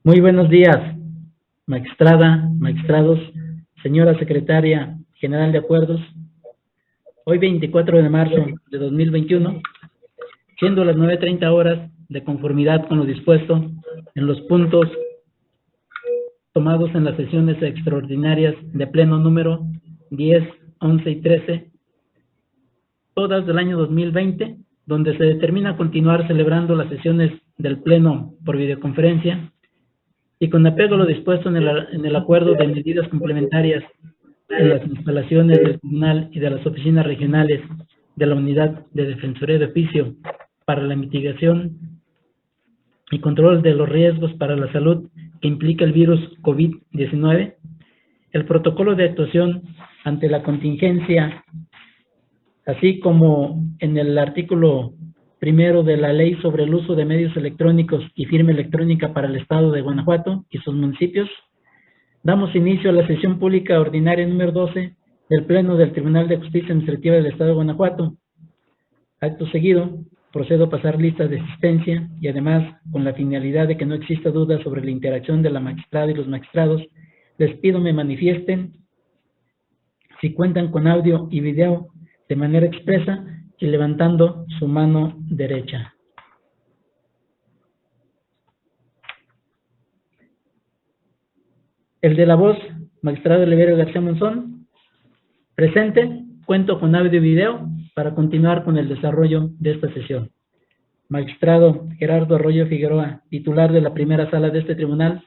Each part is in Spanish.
Muy buenos días, magistrada, magistrados, señora secretaria general de acuerdos. Hoy 24 de marzo de 2021, siendo las 9:30 horas, de conformidad con lo dispuesto en los puntos tomados en las sesiones extraordinarias de pleno número 10, 11 y 13, todas del año 2020, donde se determina continuar celebrando las sesiones del pleno por videoconferencia, y con apego a lo dispuesto en el acuerdo de medidas complementarias en las instalaciones del Tribunal y de las oficinas regionales de la Unidad de Defensoría de Oficio para la mitigación y control de los riesgos para la salud que implica el virus COVID-19, el protocolo de actuación ante la contingencia, así como en el artículo primero de la Ley sobre el uso de medios electrónicos y firma electrónica para el Estado de Guanajuato y sus municipios, damos inicio a la sesión pública ordinaria número 12 del Pleno del Tribunal de Justicia Administrativa del Estado de Guanajuato. Acto seguido, procedo a pasar listas de asistencia y además, con la finalidad de que no exista duda sobre la interacción de la magistrada y los magistrados, les pido me manifiesten si cuentan con audio y video de manera expresa y levantando su mano derecha. El de la voz, magistrado Oliverio García Monzón, presente, cuento con audio y video para continuar con el desarrollo de esta sesión. Magistrado Gerardo Arroyo Figueroa, titular de la primera sala de este tribunal.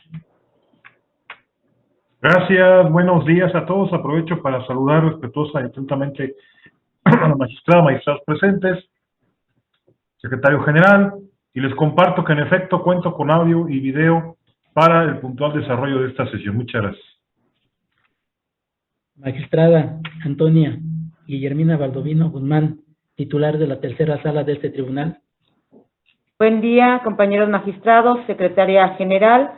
Gracias, buenos días a todos. Aprovecho para saludar respetuosa y atentamente a la magistrada, magistrados presentes, secretario general, y les comparto que en efecto cuento con audio y video para el puntual desarrollo de esta sesión. Muchas gracias. Magistrada Antonia Guillermina Baldovino Guzmán, titular de la tercera sala de este tribunal. Buen día, compañeros magistrados, secretaria general,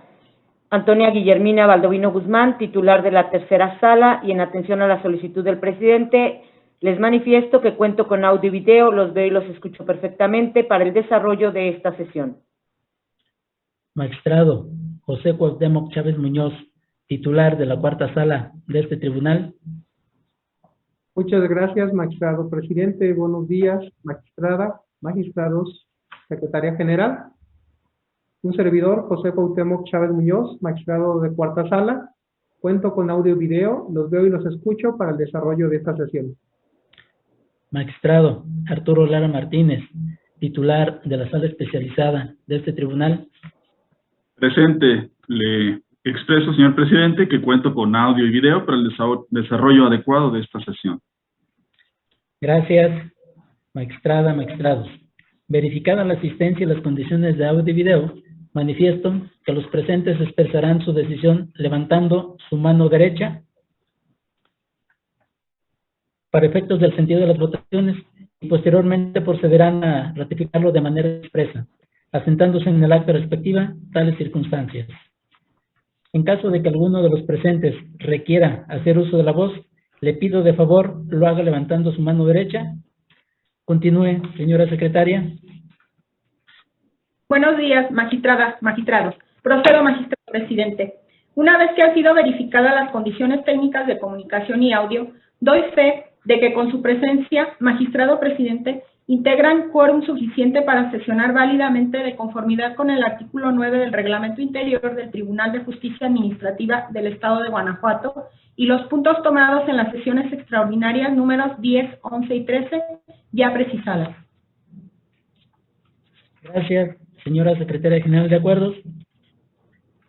Antonia Guillermina Baldovino Guzmán, titular de la tercera sala, y en atención a la solicitud del presidente, les manifiesto que cuento con audio y video, los veo y los escucho perfectamente para el desarrollo de esta sesión. Magistrado José Cuauhtémoc Chávez Muñoz, titular de la cuarta sala de este tribunal. Muchas gracias, magistrado presidente. Buenos días, magistrada, magistrados, secretaria general. Un servidor, José Cuauhtémoc Chávez Muñoz, magistrado de cuarta sala. Cuento con audio y video, los veo y los escucho para el desarrollo de esta sesión. Magistrado Arturo Lara Martínez, titular de la sala especializada de este tribunal. Presente. Le expreso, señor presidente, que cuento con audio y video para el desarrollo adecuado de esta sesión. Gracias, magistrada, magistrados. Verificada la asistencia y las condiciones de audio y video, manifiesto que los presentes expresarán su decisión levantando su mano derecha para efectos del sentido de las votaciones y posteriormente procederán a ratificarlo de manera expresa, asentándose en el acta respectiva tales circunstancias. En caso de que alguno de los presentes requiera hacer uso de la voz, le pido de favor lo haga levantando su mano derecha. Continúe, señora secretaria. Buenos días, magistradas, magistrados. Procedo, magistrado presidente. Una vez que han sido verificadas las condiciones técnicas de comunicación y audio, doy fe de que con su presencia, magistrado presidente, integran quórum suficiente para sesionar válidamente de conformidad con el artículo 9 del Reglamento Interior del Tribunal de Justicia Administrativa del Estado de Guanajuato y los puntos tomados en las sesiones extraordinarias números 10, 11 y 13 ya precisadas. Gracias, señora secretaria general de acuerdos.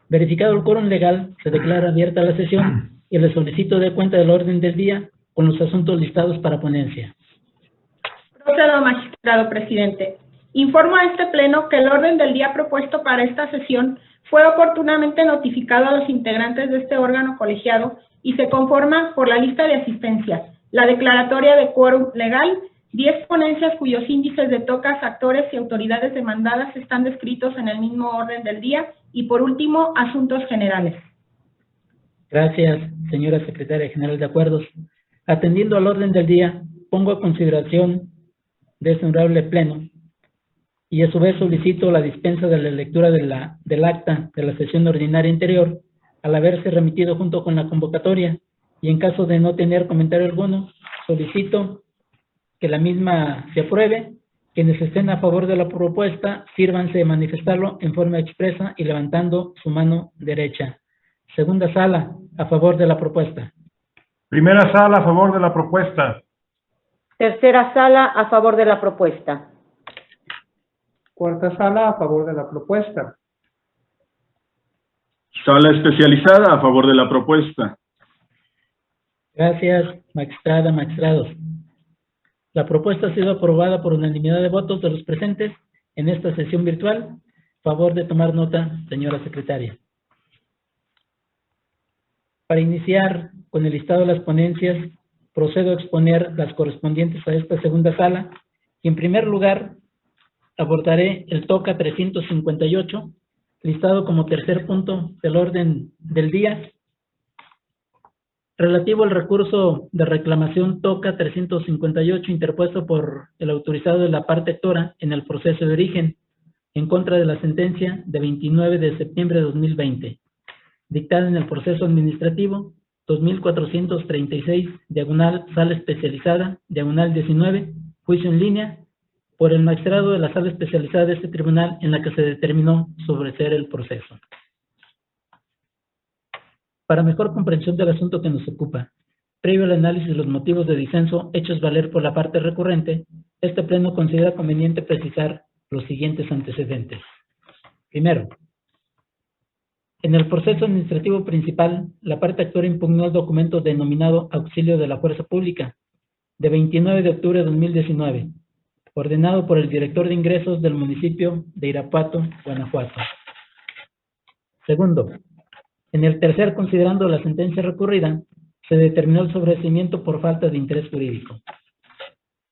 Verificado el quórum legal, se declara abierta la sesión y le solicito de cuenta del orden del día con los asuntos listados para ponencia. Procedo, magistrado presidente. Informo a este pleno que el orden del día propuesto para esta sesión fue oportunamente notificado a los integrantes de este órgano colegiado y se conforma por la lista de asistencia, la declaratoria de quórum legal, 10 ponencias cuyos índices de tocas, actores y autoridades demandadas están descritos en el mismo orden del día y, por último, asuntos generales. Gracias, señora secretaria general de acuerdos. Atendiendo al orden del día, pongo a consideración de este honorable pleno y a su vez solicito la dispensa de la lectura del acta de la sesión ordinaria anterior al haberse remitido junto con la convocatoria, y en caso de no tener comentario alguno, solicito que la misma se apruebe. Quienes estén a favor de la propuesta, sírvanse de manifestarlo en forma expresa y levantando su mano derecha. Segunda sala, a favor de la propuesta. Primera sala, a favor de la propuesta. Tercera sala, a favor de la propuesta. Cuarta sala, a favor de la propuesta. Sala especializada, a favor de la propuesta. Gracias, magistrada, magistrados. La propuesta ha sido aprobada por unanimidad de votos de los presentes en esta sesión virtual. Favor de tomar nota, señora secretaria. Para iniciar con el listado de las ponencias, procedo a exponer las correspondientes a esta segunda sala, y en primer lugar abordaré el TOCA 358, listado como tercer punto del orden del día, relativo al recurso de reclamación TOCA 358 interpuesto por el autorizado de la parte actora en el proceso de origen, en contra de la sentencia de 29 de septiembre de 2020, dictada en el proceso administrativo 2436, diagonal sala especializada, diagonal 19, juicio en línea, por el magistrado de la sala especializada de este tribunal en la que se determinó sobreseer el proceso. Para mejor comprensión del asunto que nos ocupa, previo al análisis de los motivos de disenso hechos valer por la parte recurrente, este pleno considera conveniente precisar los siguientes antecedentes. Primero, en el proceso administrativo principal, la parte actora impugnó el documento denominado Auxilio de la Fuerza Pública, de 29 de octubre de 2019, ordenado por el director de ingresos del municipio de Irapuato, Guanajuato. Segundo, en el tercer, considerando la sentencia recurrida, se determinó el sobreseimiento por falta de interés jurídico.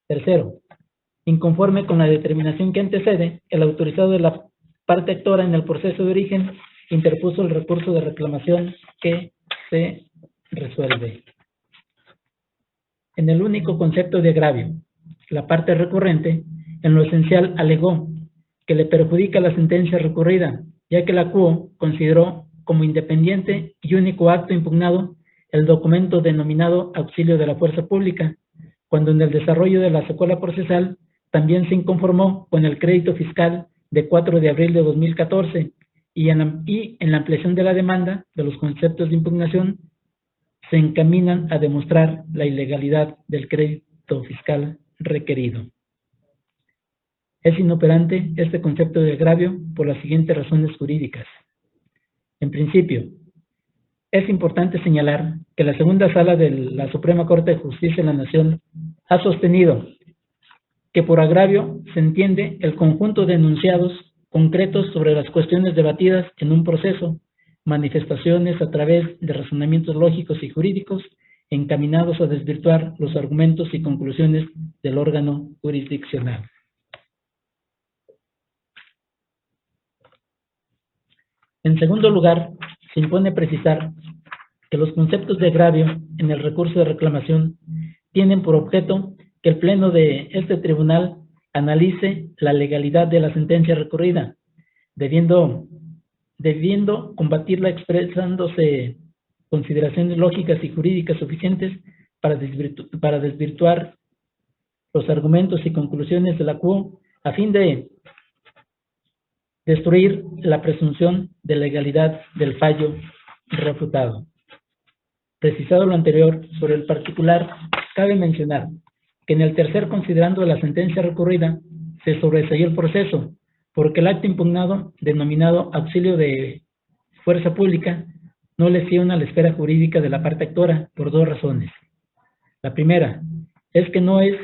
Tercero, inconforme con la determinación que antecede, el autorizado de la parte actora en el proceso de origen interpuso el recurso de reclamación que se resuelve. En el único concepto de agravio, la parte recurrente, en lo esencial, alegó que le perjudica la sentencia recurrida, ya que la CUO consideró como independiente y único acto impugnado el documento denominado Auxilio de la Fuerza Pública, cuando en el desarrollo de la secuela procesal también se inconformó con el crédito fiscal de 4 de abril de 2014 y en la ampliación de la demanda de los conceptos de impugnación se encaminan a demostrar la ilegalidad del crédito fiscal requerido. Es inoperante este concepto de agravio por las siguientes razones jurídicas. En principio, es importante señalar que la segunda sala de la Suprema Corte de Justicia de la Nación ha sostenido que por agravio se entiende el conjunto de enunciados concretos sobre las cuestiones debatidas en un proceso, manifestaciones a través de razonamientos lógicos y jurídicos encaminados a desvirtuar los argumentos y conclusiones del órgano jurisdiccional. En segundo lugar, se impone precisar que los conceptos de agravio en el recurso de reclamación tienen por objeto que el Pleno de este tribunal analice la legalidad de la sentencia recurrida, debiendo combatirla expresándose consideraciones lógicas y jurídicas suficientes para desvirtuar los argumentos y conclusiones de la CUO a fin de destruir la presunción de legalidad del fallo refutado. Precisado lo anterior, sobre el particular, cabe mencionar que en el tercer considerando de la sentencia recurrida se sobreseyó el proceso, porque el acto impugnado, denominado Auxilio de Fuerza Pública, no lesiona la esfera jurídica de la parte actora por dos razones. La primera es que no es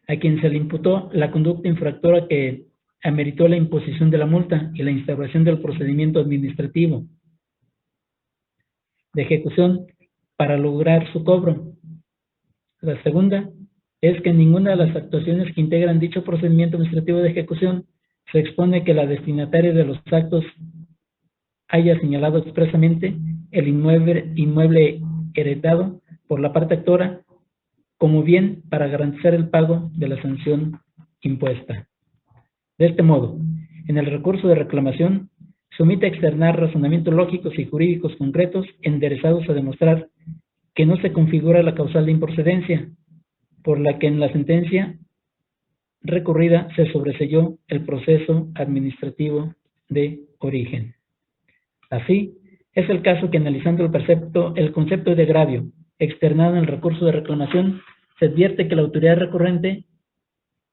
a quien se le imputó la conducta infractora que ameritó la imposición de la multa y la instauración del procedimiento administrativo de ejecución para lograr su cobro. La segunda es que en ninguna de las actuaciones que integran dicho procedimiento administrativo de ejecución se expone que la destinataria de los actos haya señalado expresamente el inmueble heredado por la parte actora como bien para garantizar el pago de la sanción impuesta. De este modo, en el recurso de reclamación, se omite externar razonamientos lógicos y jurídicos concretos enderezados a demostrar que no se configura la causal de improcedencia, por la que en la sentencia recurrida se sobreseyó el proceso administrativo de origen. Así, es el caso que analizando el concepto de agravio externado en el recurso de reclamación, se advierte que la autoridad recurrente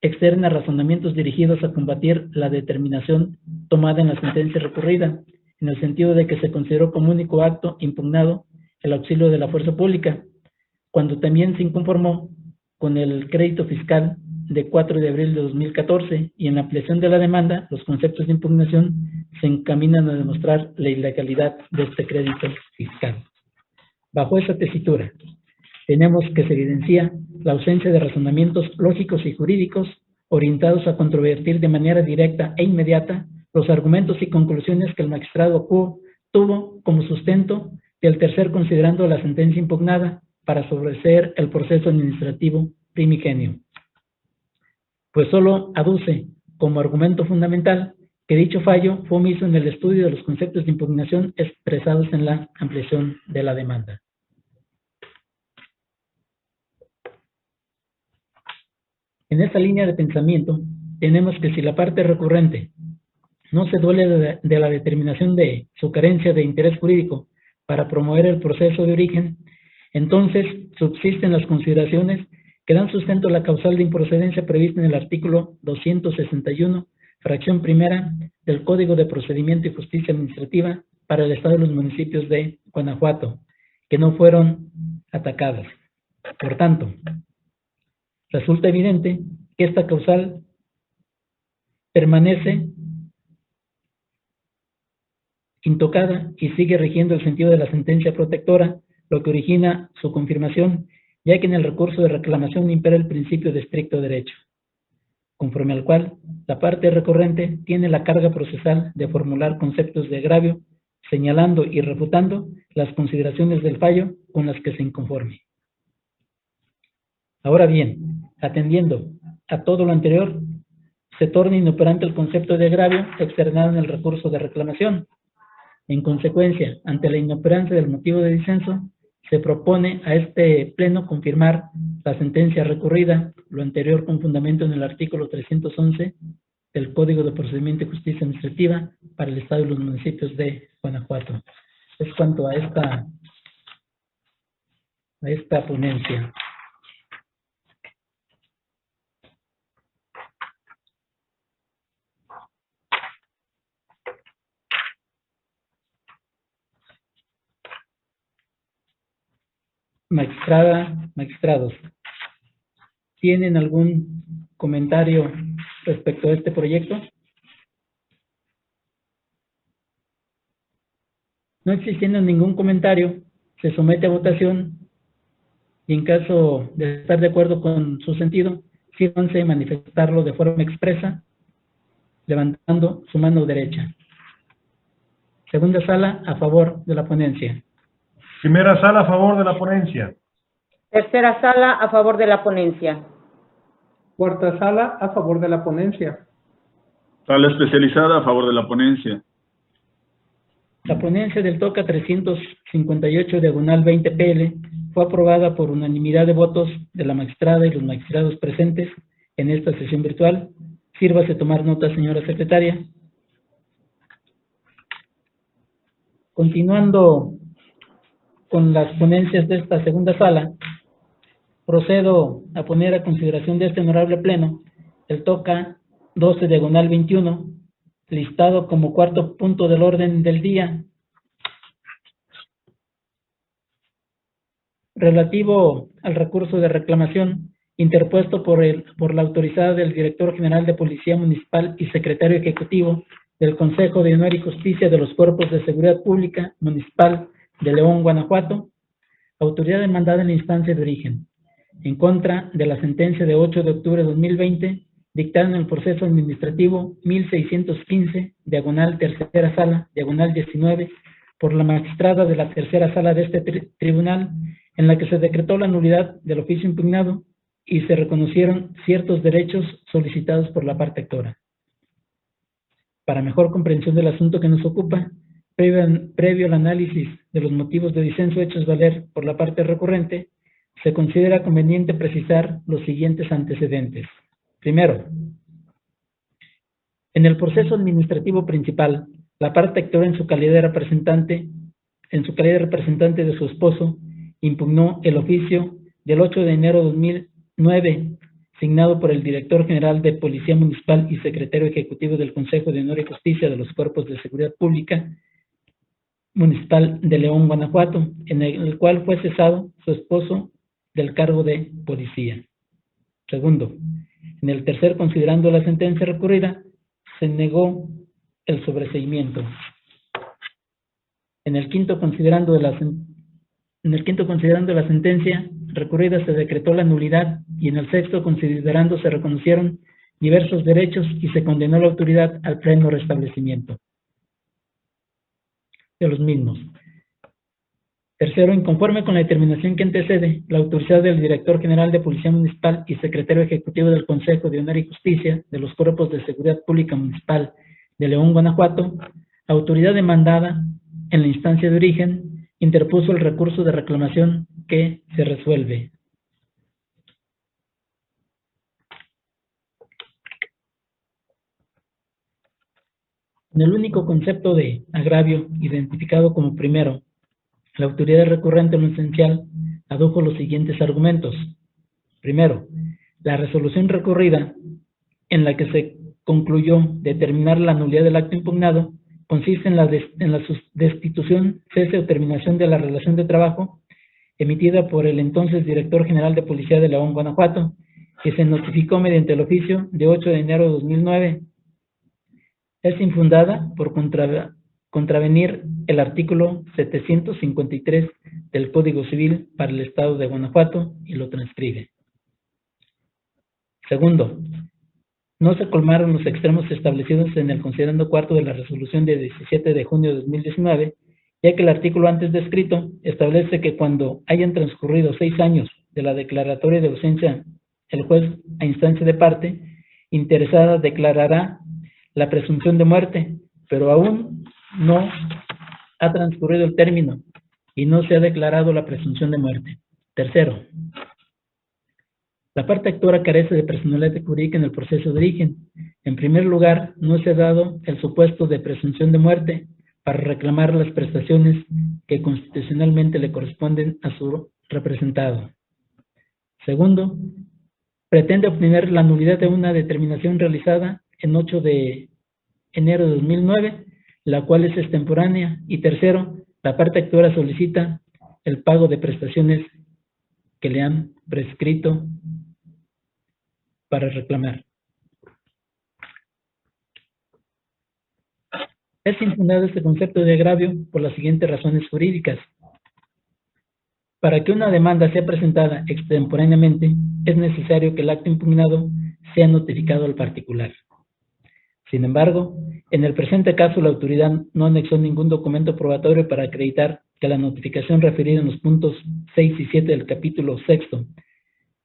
externa razonamientos dirigidos a combatir la determinación tomada en la sentencia recurrida, en el sentido de que se consideró como único acto impugnado el auxilio de la fuerza pública, cuando también se inconformó con el crédito fiscal de 4 de abril de 2014 y en la ampliación de la demanda, los conceptos de impugnación se encaminan a demostrar la ilegalidad de este crédito fiscal. Bajo esa tesitura, tenemos que se evidencia la ausencia de razonamientos lógicos y jurídicos orientados a controvertir de manera directa e inmediata los argumentos y conclusiones que el magistrado Quo tuvo como sustento del tercer considerando la sentencia impugnada para sobreseer el proceso administrativo primigenio, pues solo aduce como argumento fundamental que dicho fallo fue omiso en el estudio de los conceptos de impugnación expresados en la ampliación de la demanda. En esta línea de pensamiento, tenemos que si la parte recurrente no se duele de la determinación de su carencia de interés jurídico para promover el proceso de origen, entonces subsisten las consideraciones que dan sustento a la causal de improcedencia prevista en el artículo 261, fracción primera del Código de Procedimiento y Justicia Administrativa para el Estado y los municipios de Guanajuato, que no fueron atacadas. Por tanto, resulta evidente que esta causal permanece intocada y sigue rigiendo el sentido de la sentencia protectora, lo que origina su confirmación, ya que en el recurso de reclamación impera el principio de estricto derecho, conforme al cual la parte recurrente tiene la carga procesal de formular conceptos de agravio, señalando y refutando las consideraciones del fallo con las que se inconforme. Ahora bien, atendiendo a todo lo anterior, se torna inoperante el concepto de agravio externado en el recurso de reclamación. En consecuencia, ante la inoperancia del motivo de disenso, se propone a este pleno confirmar la sentencia recurrida, lo anterior con fundamento en el artículo 311 del Código de Procedimiento y Justicia Administrativa para el Estado y los municipios de Guanajuato. Es cuanto a esta ponencia. Magistrada, magistrados, ¿tienen algún comentario respecto a este proyecto? No existiendo ningún comentario, se somete a votación y en caso de estar de acuerdo con su sentido, sírvanse a manifestarlo de forma expresa, levantando su mano derecha. Segunda sala, a favor de la ponencia. Primera sala a favor de la ponencia. Tercera sala, a favor de la ponencia. Cuarta sala, a favor de la ponencia. Sala especializada a favor de la ponencia. La ponencia del TOCA 358 diagonal 20 PL fue aprobada por unanimidad de votos de la magistrada y los magistrados presentes en esta sesión virtual. Sírvase tomar nota, señora secretaria. Continuando con las ponencias de esta segunda sala, procedo a poner a consideración de este honorable pleno el TOCA 12 diagonal 21, listado como cuarto punto del orden del día, relativo al recurso de reclamación interpuesto por la autorizada del Director General de Policía Municipal y Secretario Ejecutivo del Consejo de Honor y Justicia de los Cuerpos de Seguridad Pública Municipal de León, Guanajuato, autoridad demandada en la instancia de origen, en contra de la sentencia de 8 de octubre de 2020, dictada en el proceso administrativo 1615, diagonal tercera sala, diagonal 19, por la magistrada de la tercera sala de este tribunal, en la que se decretó la nulidad del oficio impugnado y se reconocieron ciertos derechos solicitados por la parte actora. Para mejor comprensión del asunto que nos ocupa, previo al análisis de los motivos de disenso hechos valer por la parte recurrente, se considera conveniente precisar los siguientes antecedentes. Primero, en el proceso administrativo principal, la parte actora en su calidad de representante de su esposo, impugnó el oficio del 8 de enero de 2009, signado por el Director General de Policía Municipal y Secretario Ejecutivo del Consejo de Honor y Justicia de los Cuerpos de Seguridad Pública Municipal de León, Guanajuato, en el cual fue cesado su esposo del cargo de policía. Segundo, en el tercer, considerando la sentencia recurrida, se negó el sobreseimiento. En el quinto, considerando la sentencia recurrida, se decretó la nulidad, y en el sexto, considerando se reconocieron diversos derechos y se condenó a la autoridad al pleno restablecimiento de los mismos. Tercero, inconforme con la determinación que antecede, la autoridad del Director General de Policía Municipal y Secretario Ejecutivo del Consejo de Honor y Justicia de los Cuerpos de Seguridad Pública Municipal de León, Guanajuato, autoridad demandada en la instancia de origen, interpuso el recurso de reclamación que se resuelve. En el único concepto de agravio identificado como primero, la autoridad recurrente en lo esencial adujo los siguientes argumentos. Primero, la resolución recurrida en la que se concluyó determinar la nulidad del acto impugnado consiste en la destitución, cese o terminación de la relación de trabajo emitida por el entonces Director General de Policía de León, Guanajuato, que se notificó mediante el oficio de 8 de enero de 2009. Es infundada por contravenir el artículo 753 del Código Civil para el Estado de Guanajuato y lo transcribe. Segundo, no se colmaron los extremos establecidos en el considerando cuarto de la resolución de 17 de junio de 2019, ya que el artículo antes descrito establece que cuando hayan transcurrido 6 años de la declaratoria de ausencia, el juez, a instancia de parte interesada, declarará la presunción de muerte, pero aún no ha transcurrido el término y no se ha declarado la presunción de muerte. Tercero, la parte actora carece de personalidad jurídica en el proceso de origen. En primer lugar, no se ha dado el supuesto de presunción de muerte para reclamar las prestaciones que constitucionalmente le corresponden a su representado. Segundo, pretende obtener la nulidad de una determinación realizada en 8 de enero de 2009, la cual es extemporánea. Y tercero, la parte actora solicita el pago de prestaciones que le han prescrito para reclamar. Es infundado este concepto de agravio por las siguientes razones jurídicas. Para que una demanda sea presentada extemporáneamente, es necesario que el acto impugnado sea notificado al particular. Sin embargo, en el presente caso, la autoridad no anexó ningún documento probatorio para acreditar que la notificación referida en los puntos 6 y 7 del capítulo 6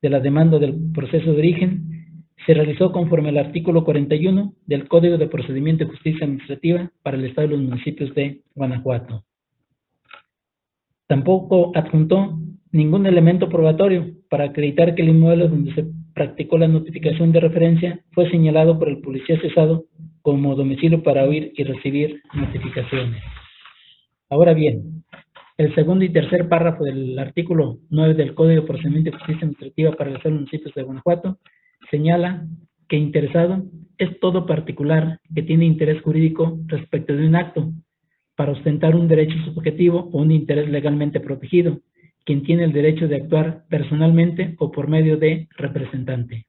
de la demanda del proceso de origen se realizó conforme al artículo 41 del Código de Procedimiento de Justicia Administrativa para el Estado y los municipios de Guanajuato. Tampoco adjuntó ningún elemento probatorio para acreditar que el inmueble donde se practicó la notificación de referencia fue señalado por el policía cesado como domicilio para oír y recibir notificaciones. Ahora bien, el segundo y tercer párrafo del artículo 9 del Código de Procedimiento de Justicia Administrativa para el Estado y los municipios de Guanajuato señala que interesado es todo particular que tiene interés jurídico respecto de un acto para ostentar un derecho subjetivo o un interés legalmente protegido, quien tiene el derecho de actuar personalmente o por medio de representante.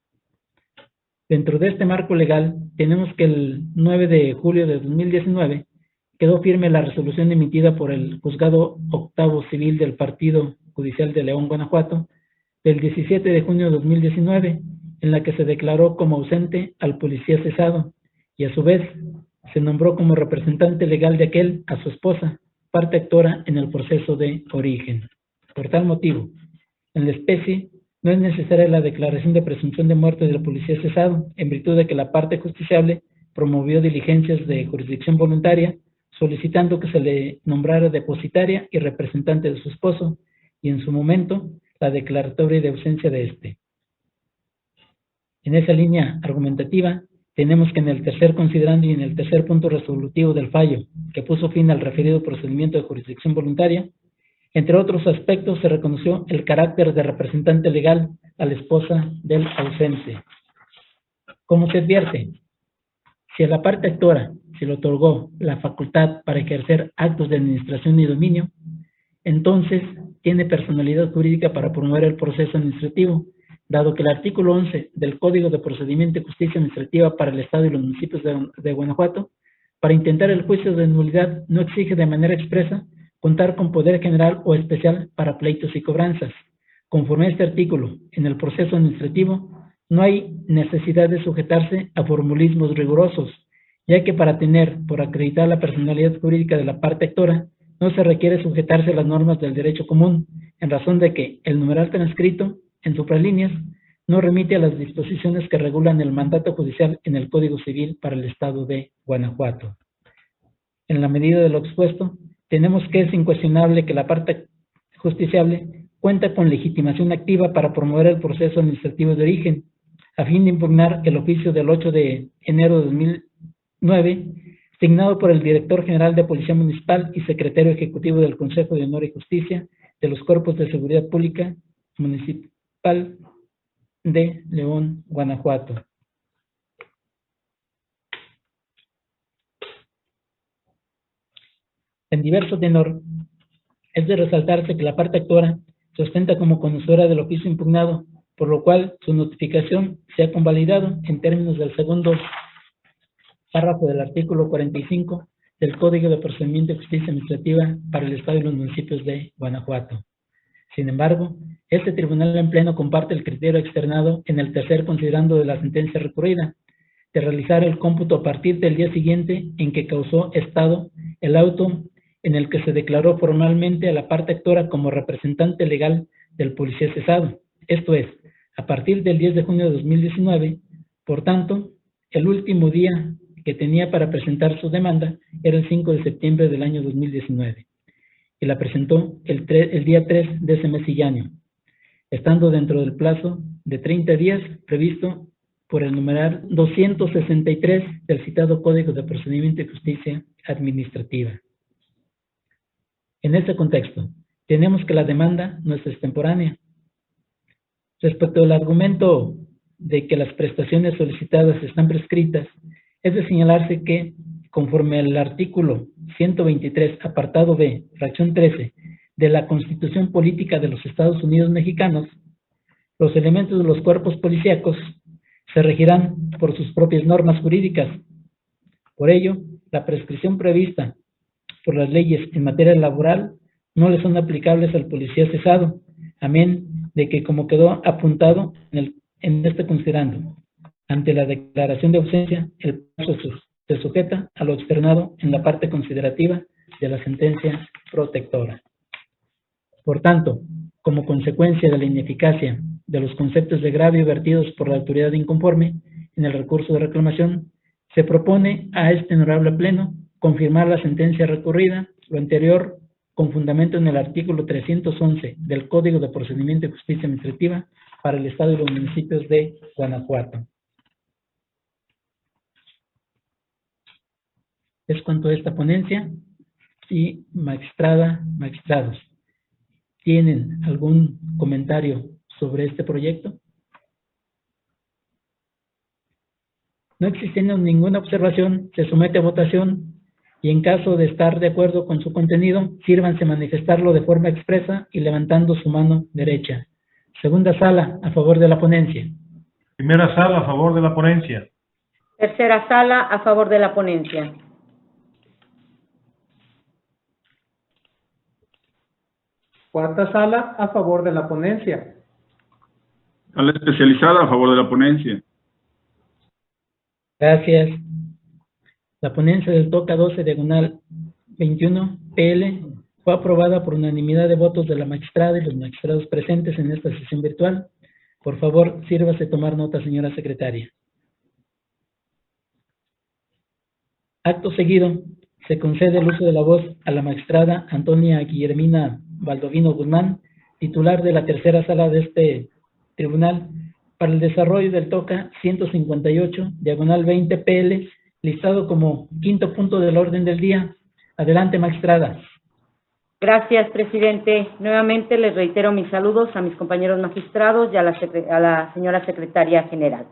Dentro de este marco legal, tenemos que el 9 de julio de 2019 quedó firme la resolución emitida por el Juzgado Octavo Civil del Partido Judicial de León, Guanajuato, del 17 de junio de 2019, en la que se declaró como ausente al policía cesado y a su vez se nombró como representante legal de aquel a su esposa, parte actora en el proceso de origen. Por tal motivo, en la especie no es necesaria la declaración de presunción de muerte del policía cesado, en virtud de que la parte justiciable promovió diligencias de jurisdicción voluntaria, solicitando que se le nombrara depositaria y representante de su esposo, y en su momento la declaratoria de ausencia de éste. En esa línea argumentativa, tenemos que en el tercer considerando y en el tercer punto resolutivo del fallo, que puso fin al referido procedimiento de jurisdicción voluntaria, entre otros aspectos se reconoció el carácter de representante legal a la esposa del ausente. Como se advierte, si a la parte actora se le otorgó la facultad para ejercer actos de administración y dominio, entonces tiene personalidad jurídica para promover el proceso administrativo, dado que el artículo 11 del Código de Procedimiento y Justicia Administrativa para el Estado y los municipios de Guanajuato, para intentar el juicio de nulidad, no exige de manera expresa contar con poder general o especial para pleitos y cobranzas. Conforme a este artículo, en el proceso administrativo, no hay necesidad de sujetarse a formulismos rigurosos, ya que para tener por acreditar la personalidad jurídica de la parte actora, no se requiere sujetarse a las normas del derecho común, en razón de que el numeral transcrito, en supralíneas, no remite a las disposiciones que regulan el mandato judicial en el Código Civil para el Estado de Guanajuato. En la medida de lo expuesto, tenemos que es incuestionable que la parte justiciable cuenta con legitimación activa para promover el proceso administrativo de origen, a fin de impugnar el oficio del 8 de enero de 2009, signado por el Director General de Policía Municipal y Secretario Ejecutivo del Consejo de Honor y Justicia de los Cuerpos de Seguridad Pública Municipal de León, Guanajuato. En diverso tenor, es de resaltarse que la parte actora se ostenta como conocedora del oficio impugnado, por lo cual su notificación se ha convalidado en términos del segundo párrafo del artículo 45 del Código de Procedimiento y Justicia Administrativa para el Estado y los municipios de Guanajuato. Sin embargo, este tribunal en pleno comparte el criterio externado en el tercer considerando de la sentencia recurrida, de realizar el cómputo a partir del día siguiente en que causó estado el auto en el que se declaró formalmente a la parte actora como representante legal del policía cesado, esto es, a partir del 10 de junio de 2019, por tanto, el último día que tenía para presentar su demanda era el 5 de septiembre del año 2019, y la presentó el día 3 de ese mes y año, estando dentro del plazo de 30 días previsto por el numeral 263 del citado Código de Procedimiento y Justicia Administrativa. En ese contexto, tenemos que la demanda no es extemporánea. Respecto al argumento de que las prestaciones solicitadas están prescritas, es de señalarse que, conforme al artículo 123, apartado B, fracción 13, de la Constitución Política de los Estados Unidos Mexicanos, los elementos de los cuerpos policíacos se regirán por sus propias normas jurídicas. Por ello, la prescripción prevista por las leyes en materia laboral no le son aplicables al policía cesado, amén de que, como quedó apuntado en este considerando, ante la declaración de ausencia, el plazo se sujeta a lo externado en la parte considerativa de la sentencia protectora. Por tanto, como consecuencia de la ineficacia de los conceptos de agravio vertidos por la autoridad inconforme en el recurso de reclamación, se propone a este honorable pleno confirmar la sentencia recurrida, lo anterior con fundamento en el artículo 311 del Código de Procedimiento y Justicia Administrativa para el Estado y los municipios de Guanajuato. Es cuanto a esta ponencia. Y magistrados, ¿tienen algún comentario sobre este proyecto? No existiendo ninguna observación, se somete a votación y en caso de estar de acuerdo con su contenido, sírvanse manifestarlo de forma expresa y levantando su mano derecha. Segunda sala, a favor de la ponencia. Primera sala, a favor de la ponencia. Tercera sala, a favor de la ponencia. Cuarta sala, a favor de la ponencia. Sala especializada a favor de la ponencia. Gracias. La ponencia del TOCA 12 diagonal 21 PL fue aprobada por unanimidad de votos de la magistrada y los magistrados presentes en esta sesión virtual. Por favor, sírvase tomar nota, señora secretaria. Acto seguido, se concede el uso de la voz a la magistrada Antonia Guillermina Baldovino Guzmán, titular de la tercera sala de este tribunal, para el desarrollo del TOCA 158, diagonal 20 PL, listado como quinto punto del orden del día. Adelante, magistrada. Gracias, presidente. Nuevamente les reitero mis saludos a mis compañeros magistrados y a la señora secretaria general.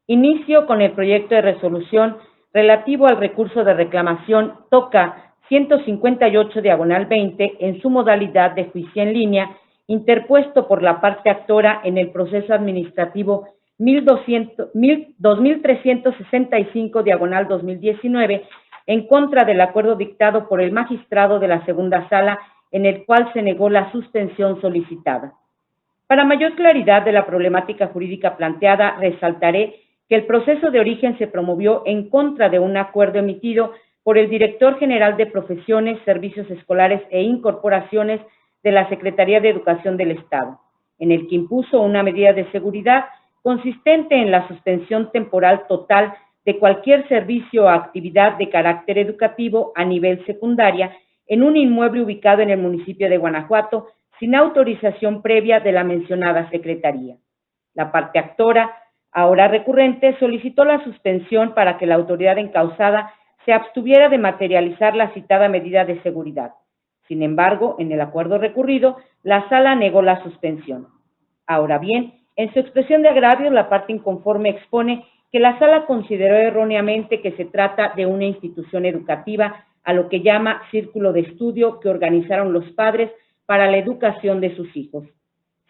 Inicio con el proyecto de resolución relativo al recurso de reclamación TOCA 158, diagonal 20, en su modalidad de juicio en línea, interpuesto por la parte actora en el proceso administrativo 2365, diagonal 2019, en contra del acuerdo dictado por el magistrado de la segunda sala, en el cual se negó la suspensión solicitada. Para mayor claridad de la problemática jurídica planteada, resaltaré que el proceso de origen se promovió en contra de un acuerdo emitido por el Director General de Profesiones, Servicios Escolares e Incorporaciones de la Secretaría de Educación del Estado, en el que impuso una medida de seguridad consistente en la suspensión temporal total de cualquier servicio o actividad de carácter educativo a nivel secundaria en un inmueble ubicado en el municipio de Guanajuato, sin autorización previa de la mencionada Secretaría. La parte actora, ahora recurrente, solicitó la suspensión para que la autoridad encausada se abstuviera de materializar la citada medida de seguridad. Sin embargo, en el acuerdo recurrido, la sala negó la suspensión. Ahora bien, en su expresión de agravio, la parte inconforme expone que la sala consideró erróneamente que se trata de una institución educativa, a lo que llama círculo de estudio que organizaron los padres para la educación de sus hijos.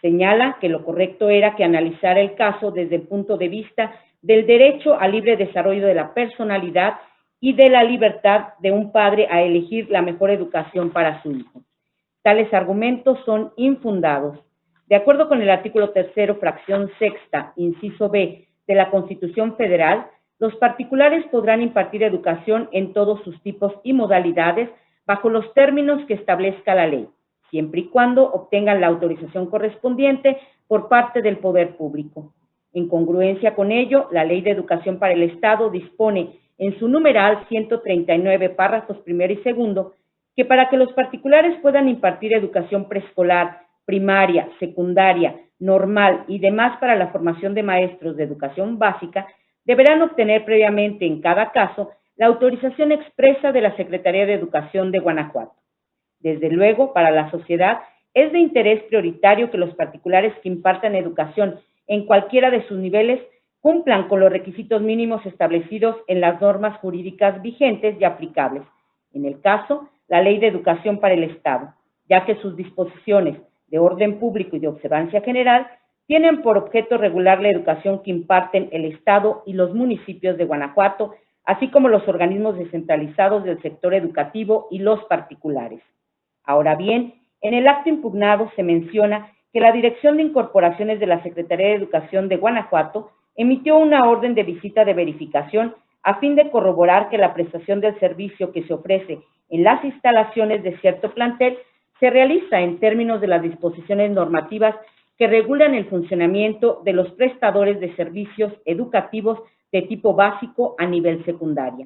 Señala que lo correcto era que analizara el caso desde el punto de vista del derecho al libre desarrollo de la personalidad y de la libertad de un padre a elegir la mejor educación para su hijo. Tales argumentos son infundados. De acuerdo con el artículo 3º, fracción 6ª, inciso B, de la Constitución Federal, los particulares podrán impartir educación en todos sus tipos y modalidades bajo los términos que establezca la ley, siempre y cuando obtengan la autorización correspondiente por parte del poder público. En congruencia con ello, la Ley de Educación para el Estado dispone en su numeral 139, párrafos primero y segundo, que para que los particulares puedan impartir educación preescolar, primaria, secundaria, normal y demás para la formación de maestros de educación básica, deberán obtener previamente, en cada caso, la autorización expresa de la Secretaría de Educación de Guanajuato. Desde luego, para la sociedad, es de interés prioritario que los particulares que impartan educación en cualquiera de sus niveles cumplan con los requisitos mínimos establecidos en las normas jurídicas vigentes y aplicables, en el caso, la Ley de Educación para el Estado, ya que sus disposiciones de orden público y de observancia general tienen por objeto regular la educación que imparten el Estado y los municipios de Guanajuato, así como los organismos descentralizados del sector educativo y los particulares. Ahora bien, en el acto impugnado se menciona que la Dirección de Incorporaciones de la Secretaría de Educación de Guanajuato emitió una orden de visita de verificación a fin de corroborar que la prestación del servicio que se ofrece en las instalaciones de cierto plantel se realiza en términos de las disposiciones normativas que regulan el funcionamiento de los prestadores de servicios educativos de tipo básico a nivel secundaria.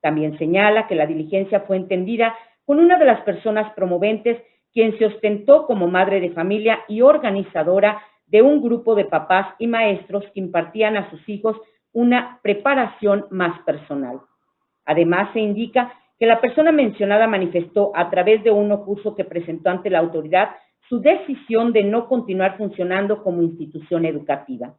También señala que la diligencia fue entendida con una de las personas promoventes, quien se ostentó como madre de familia y organizadora de un grupo de papás y maestros que impartían a sus hijos una preparación más personal. Además, se indica que la persona mencionada manifestó a través de un curso que presentó ante la autoridad su decisión de no continuar funcionando como institución educativa.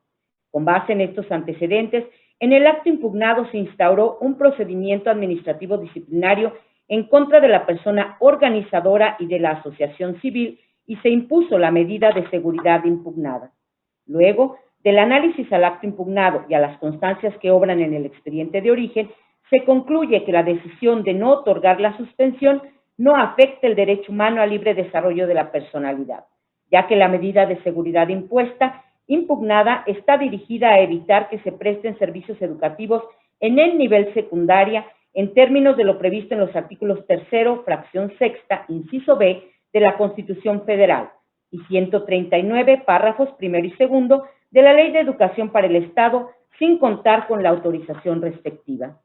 Con base en estos antecedentes, en el acto impugnado se instauró un procedimiento administrativo disciplinario en contra de la persona organizadora y de la asociación civil y se impuso la medida de seguridad impugnada. Luego, del análisis al acto impugnado y a las constancias que obran en el expediente de origen, se concluye que la decisión de no otorgar la suspensión no afecta el derecho humano al libre desarrollo de la personalidad, ya que la medida de seguridad impugnada está dirigida a evitar que se presten servicios educativos en el nivel secundaria en términos de lo previsto en los artículos 3º, fracción 6ª, inciso B, de la Constitución Federal y 139, párrafos primero y segundo, de la Ley de Educación para el Estado, sin contar con la autorización respectiva.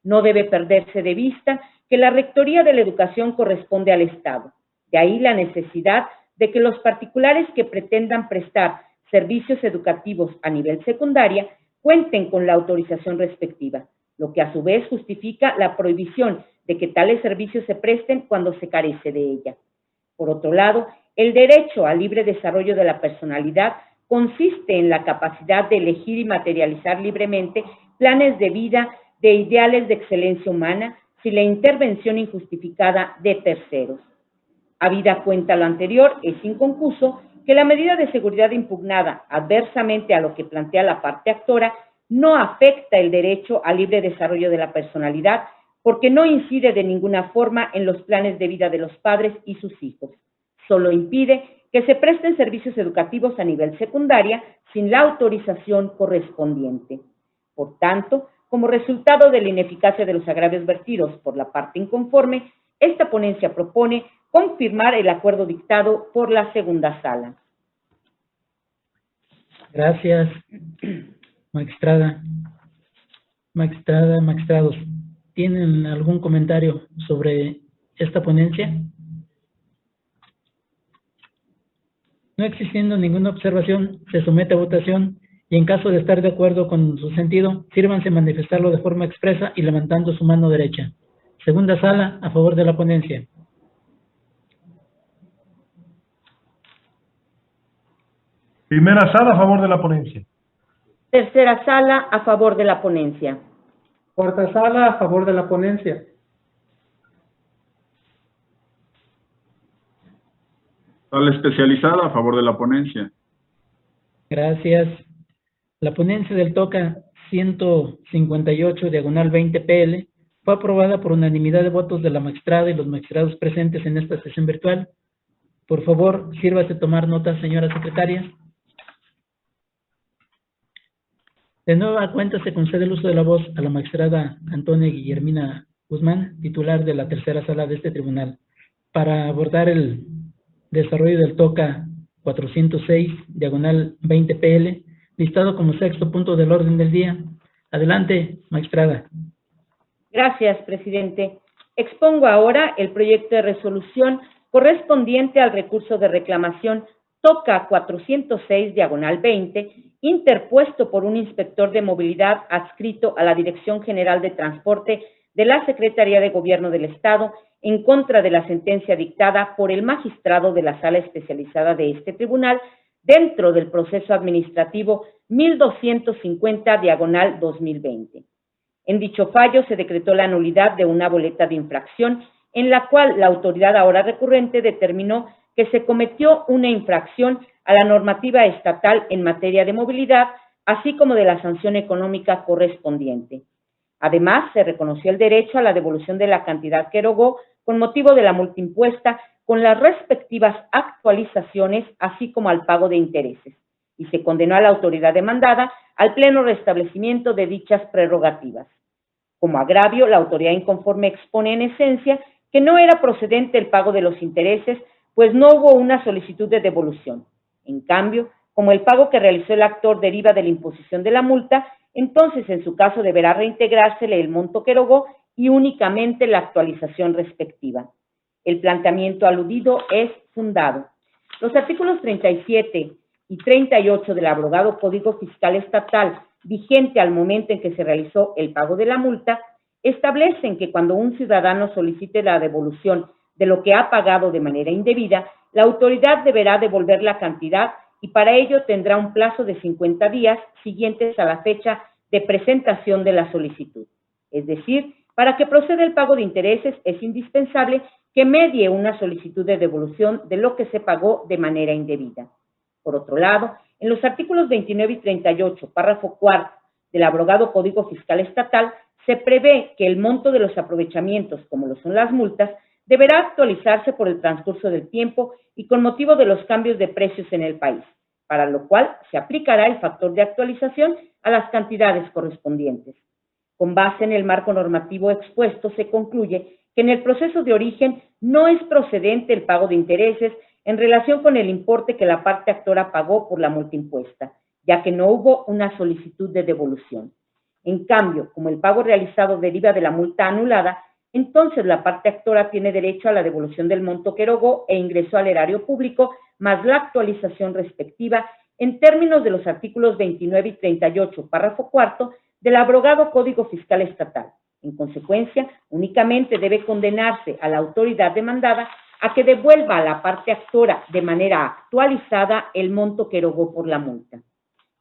No debe perderse de vista que la Rectoría de la Educación corresponde al Estado. De ahí la necesidad de que los particulares que pretendan prestar servicios educativos a nivel secundaria cuenten con la autorización respectiva, lo que a su vez justifica la prohibición de que tales servicios se presten cuando se carece de ella. Por otro lado, el derecho al libre desarrollo de la personalidad consiste en la capacidad de elegir y materializar libremente planes de vida de ideales de excelencia humana sin la intervención injustificada de terceros. Habida cuenta lo anterior, es inconfuso que la medida de seguridad impugnada adversamente a lo que plantea la parte actora no afecta el derecho al libre desarrollo de la personalidad porque no incide de ninguna forma en los planes de vida de los padres y sus hijos. Solo impide que se presten servicios educativos a nivel secundaria sin la autorización correspondiente. Por tanto, como resultado de la ineficacia de los agravios vertidos por la parte inconforme, esta ponencia propone confirmar el acuerdo dictado por la segunda sala. Gracias, magistrada. Magistrados, ¿tienen algún comentario sobre esta ponencia? No existiendo ninguna observación, se somete a votación y en caso de estar de acuerdo con su sentido, sírvanse manifestarlo de forma expresa y levantando su mano derecha. Segunda sala, a favor de la ponencia. Primera sala, a favor de la ponencia. Tercera sala, a favor de la ponencia. Cuarta sala, a favor de la ponencia. Sala especializada a favor de la ponencia. Gracias. La ponencia del TOCA 158, diagonal 20 PL, fue aprobada por unanimidad de votos de la magistrada y los magistrados presentes en esta sesión virtual. Por favor, sírvase tomar nota, señora secretaria. De nueva cuenta se concede el uso de la voz a la magistrada Antonia Guillermina Guzmán, titular de la tercera sala de este tribunal, para abordar el desarrollo del TOCA 406, diagonal 20 PL, listado como sexto punto del orden del día. Adelante, magistrada. Gracias, presidente. Expongo ahora el proyecto de resolución correspondiente al recurso de reclamación TOCA 406, diagonal 20, interpuesto por un inspector de movilidad adscrito a la Dirección General de Transporte de la Secretaría de Gobierno del Estado en contra de la sentencia dictada por el magistrado de la Sala Especializada de este tribunal dentro del proceso administrativo 1250, diagonal 2020. En dicho fallo se decretó la nulidad de una boleta de infracción en la cual la autoridad ahora recurrente determinó que se cometió una infracción a la normativa estatal en materia de movilidad, así como de la sanción económica correspondiente. Además, se reconoció el derecho a la devolución de la cantidad que erogó con motivo de la multa impuesta, con las respectivas actualizaciones, así como al pago de intereses, y se condenó a la autoridad demandada al pleno restablecimiento de dichas prerrogativas. Como agravio, la autoridad inconforme expone en esencia que no era procedente el pago de los intereses, pues no hubo una solicitud de devolución. En cambio, como el pago que realizó el actor deriva de la imposición de la multa, entonces en su caso deberá reintegrársele el monto que erogó y únicamente la actualización respectiva. El planteamiento aludido es fundado. Los artículos 37 y 38 del abrogado Código Fiscal Estatal, vigente al momento en que se realizó el pago de la multa, establecen que cuando un ciudadano solicite la devolución de lo que ha pagado de manera indebida, la autoridad deberá devolver la cantidad y para ello tendrá un plazo de 50 días siguientes a la fecha de presentación de la solicitud. Es decir, para que proceda el pago de intereses es indispensable que medie una solicitud de devolución de lo que se pagó de manera indebida. Por otro lado, en los artículos 29 y 38, párrafo cuarto del abrogado Código Fiscal Estatal, se prevé que el monto de los aprovechamientos, como lo son las multas, deberá actualizarse por el transcurso del tiempo y con motivo de los cambios de precios en el país, para lo cual se aplicará el factor de actualización a las cantidades correspondientes. Con base en el marco normativo expuesto, se concluye que en el proceso de origen no es procedente el pago de intereses en relación con el importe que la parte actora pagó por la multa impuesta, ya que no hubo una solicitud de devolución. En cambio, como el pago realizado deriva de la multa anulada, entonces la parte actora tiene derecho a la devolución del monto que erogó e ingresó al erario público, más la actualización respectiva, en términos de los artículos 29 y 38, párrafo cuarto, del abrogado Código Fiscal Estatal. En consecuencia, únicamente debe condenarse a la autoridad demandada a que devuelva a la parte actora de manera actualizada el monto que erogó por la multa.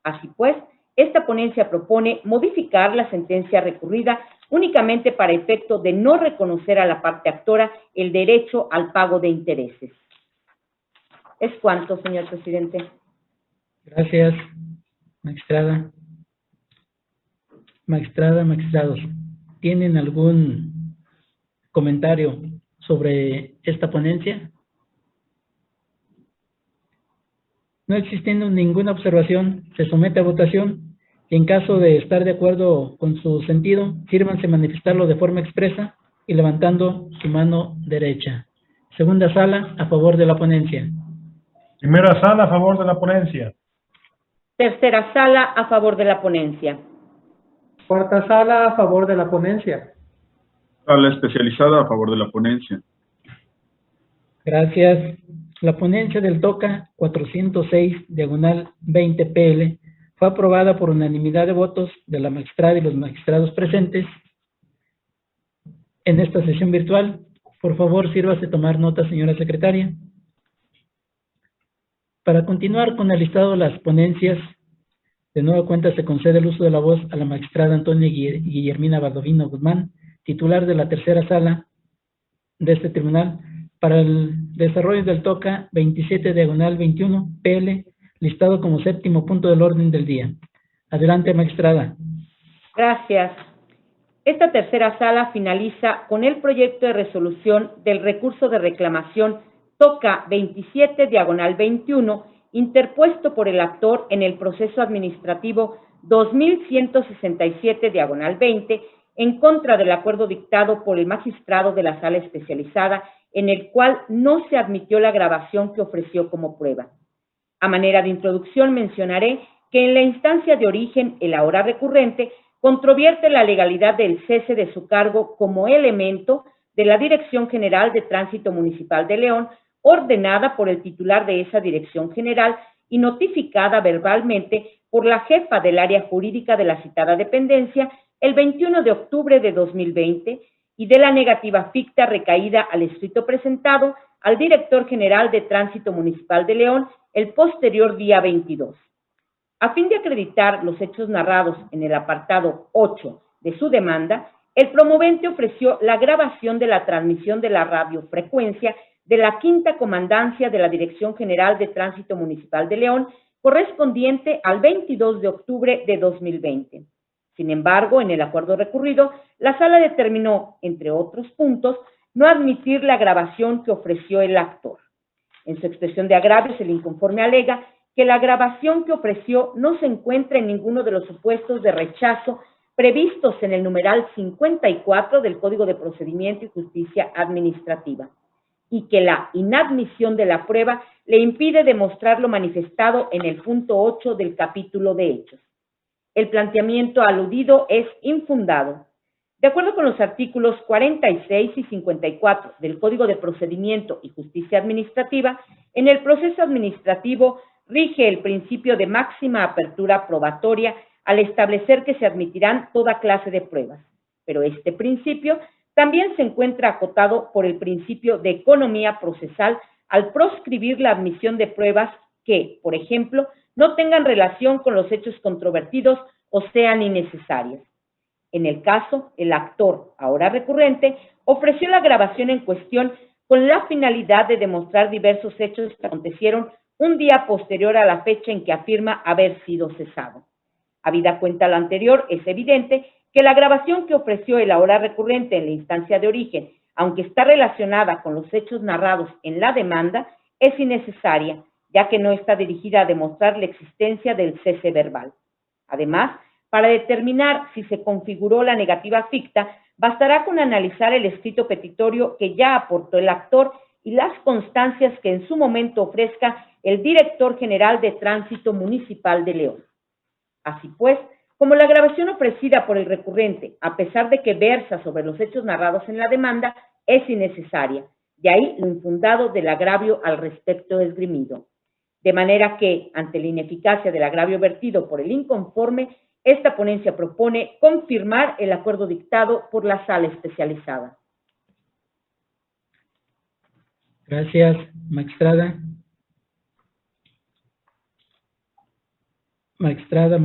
Así pues, esta ponencia propone modificar la sentencia recurrida únicamente para efecto de no reconocer a la parte actora el derecho al pago de intereses. Es cuanto, señor presidente. Gracias, magistrada. Magistrados, ¿tienen algún comentario sobre esta ponencia? No existiendo ninguna observación, se somete a votación y en caso de estar de acuerdo con su sentido, sírvanse manifestarlo de forma expresa y levantando su mano derecha. Segunda sala, a favor de la ponencia. Primera sala, a favor de la ponencia. Tercera sala, a favor de la ponencia. Cuarta sala, a favor de la ponencia. Sala especializada a favor de la ponencia. Gracias. La ponencia del TOCA 406, diagonal 20 PL, fue aprobada por unanimidad de votos de la magistrada y los magistrados presentes en esta sesión virtual. Por favor, sírvase tomar nota, señora secretaria. Para continuar con el listado de las ponencias, de nueva cuenta se concede el uso de la voz a la magistrada Antonia Guillermina Baldovino Guzmán, titular de la tercera sala de este tribunal, para el desarrollo del TOCA 27 diagonal 21 PL, listado como séptimo punto del orden del día. Adelante, magistrada. Gracias. Esta tercera sala finaliza con el proyecto de resolución del recurso de reclamación TOCA 27 diagonal 21, interpuesto por el actor en el proceso administrativo 2167 diagonal 20, en contra del acuerdo dictado por el magistrado de la sala especializada, en el cual no se admitió la grabación que ofreció como prueba. A manera de introducción mencionaré que en la instancia de origen, el ahora recurrente controvierte la legalidad del cese de su cargo como elemento de la Dirección General de Tránsito Municipal de León, ordenada por el titular de esa Dirección General y notificada verbalmente por la jefa del área jurídica de la citada dependencia el 21 de octubre de 2020 y de la negativa ficta recaída al escrito presentado al Director General de Tránsito Municipal de León el posterior día 22. A fin de acreditar los hechos narrados en el apartado 8 de su demanda, el promovente ofreció la grabación de la transmisión de la radiofrecuencia de la Quinta Comandancia de la Dirección General de Tránsito Municipal de León, correspondiente al 22 de octubre de 2020. Sin embargo, en el acuerdo recurrido, la sala determinó, entre otros puntos, no admitir la grabación que ofreció el actor. En su expresión de agravios, el inconforme alega que la grabación que ofreció no se encuentra en ninguno de los supuestos de rechazo previstos en el numeral 54 del Código de Procedimiento y Justicia Administrativa, y que la inadmisión de la prueba le impide demostrar lo manifestado en el punto 8 del capítulo de hechos. El planteamiento aludido es infundado. De acuerdo con los artículos 46 y 54 del Código de Procedimiento y Justicia Administrativa, en el proceso administrativo rige el principio de máxima apertura probatoria al establecer que se admitirán toda clase de pruebas, pero este principio también se encuentra acotado por el principio de economía procesal al proscribir la admisión de pruebas que, por ejemplo, no tengan relación con los hechos controvertidos o sean innecesarias. En el caso, el actor, ahora recurrente, ofreció la grabación en cuestión con la finalidad de demostrar diversos hechos que acontecieron un día posterior a la fecha en que afirma haber sido cesado. Habida cuenta lo anterior, es evidente que la grabación que ofreció el ahora recurrente en la instancia de origen, aunque está relacionada con los hechos narrados en la demanda, es innecesaria, ya que no está dirigida a demostrar la existencia del cese verbal. Además, para determinar si se configuró la negativa ficta, bastará con analizar el escrito petitorio que ya aportó el actor y las constancias que en su momento ofrezca el Director General de Tránsito Municipal de León. Así pues, Como la grabación ofrecida por el recurrente, a pesar de que versa sobre los hechos narrados en la demanda, es innecesaria, de ahí lo infundado del agravio al respecto esgrimido. De manera que, ante la ineficacia del agravio vertido por el inconforme, esta ponencia propone confirmar el acuerdo dictado por la sala especializada. Gracias, magistrada. Magistrados,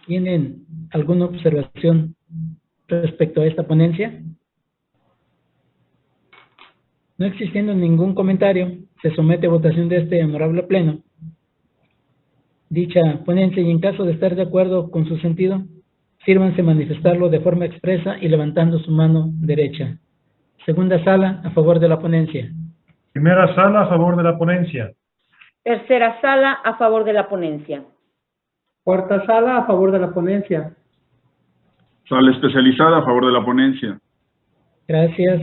¿tienen alguna observación respecto a esta ponencia? No existiendo ningún comentario, se somete a votación de este honorable pleno dicha ponencia y en caso de estar de acuerdo con su sentido, sírvanse manifestarlo de forma expresa y levantando su mano derecha. Segunda sala, a favor de la ponencia. Primera sala, a favor de la ponencia. Tercera sala, a favor de la ponencia. Cuarta sala, a favor de la ponencia. Sala especializada a favor de la ponencia. Gracias.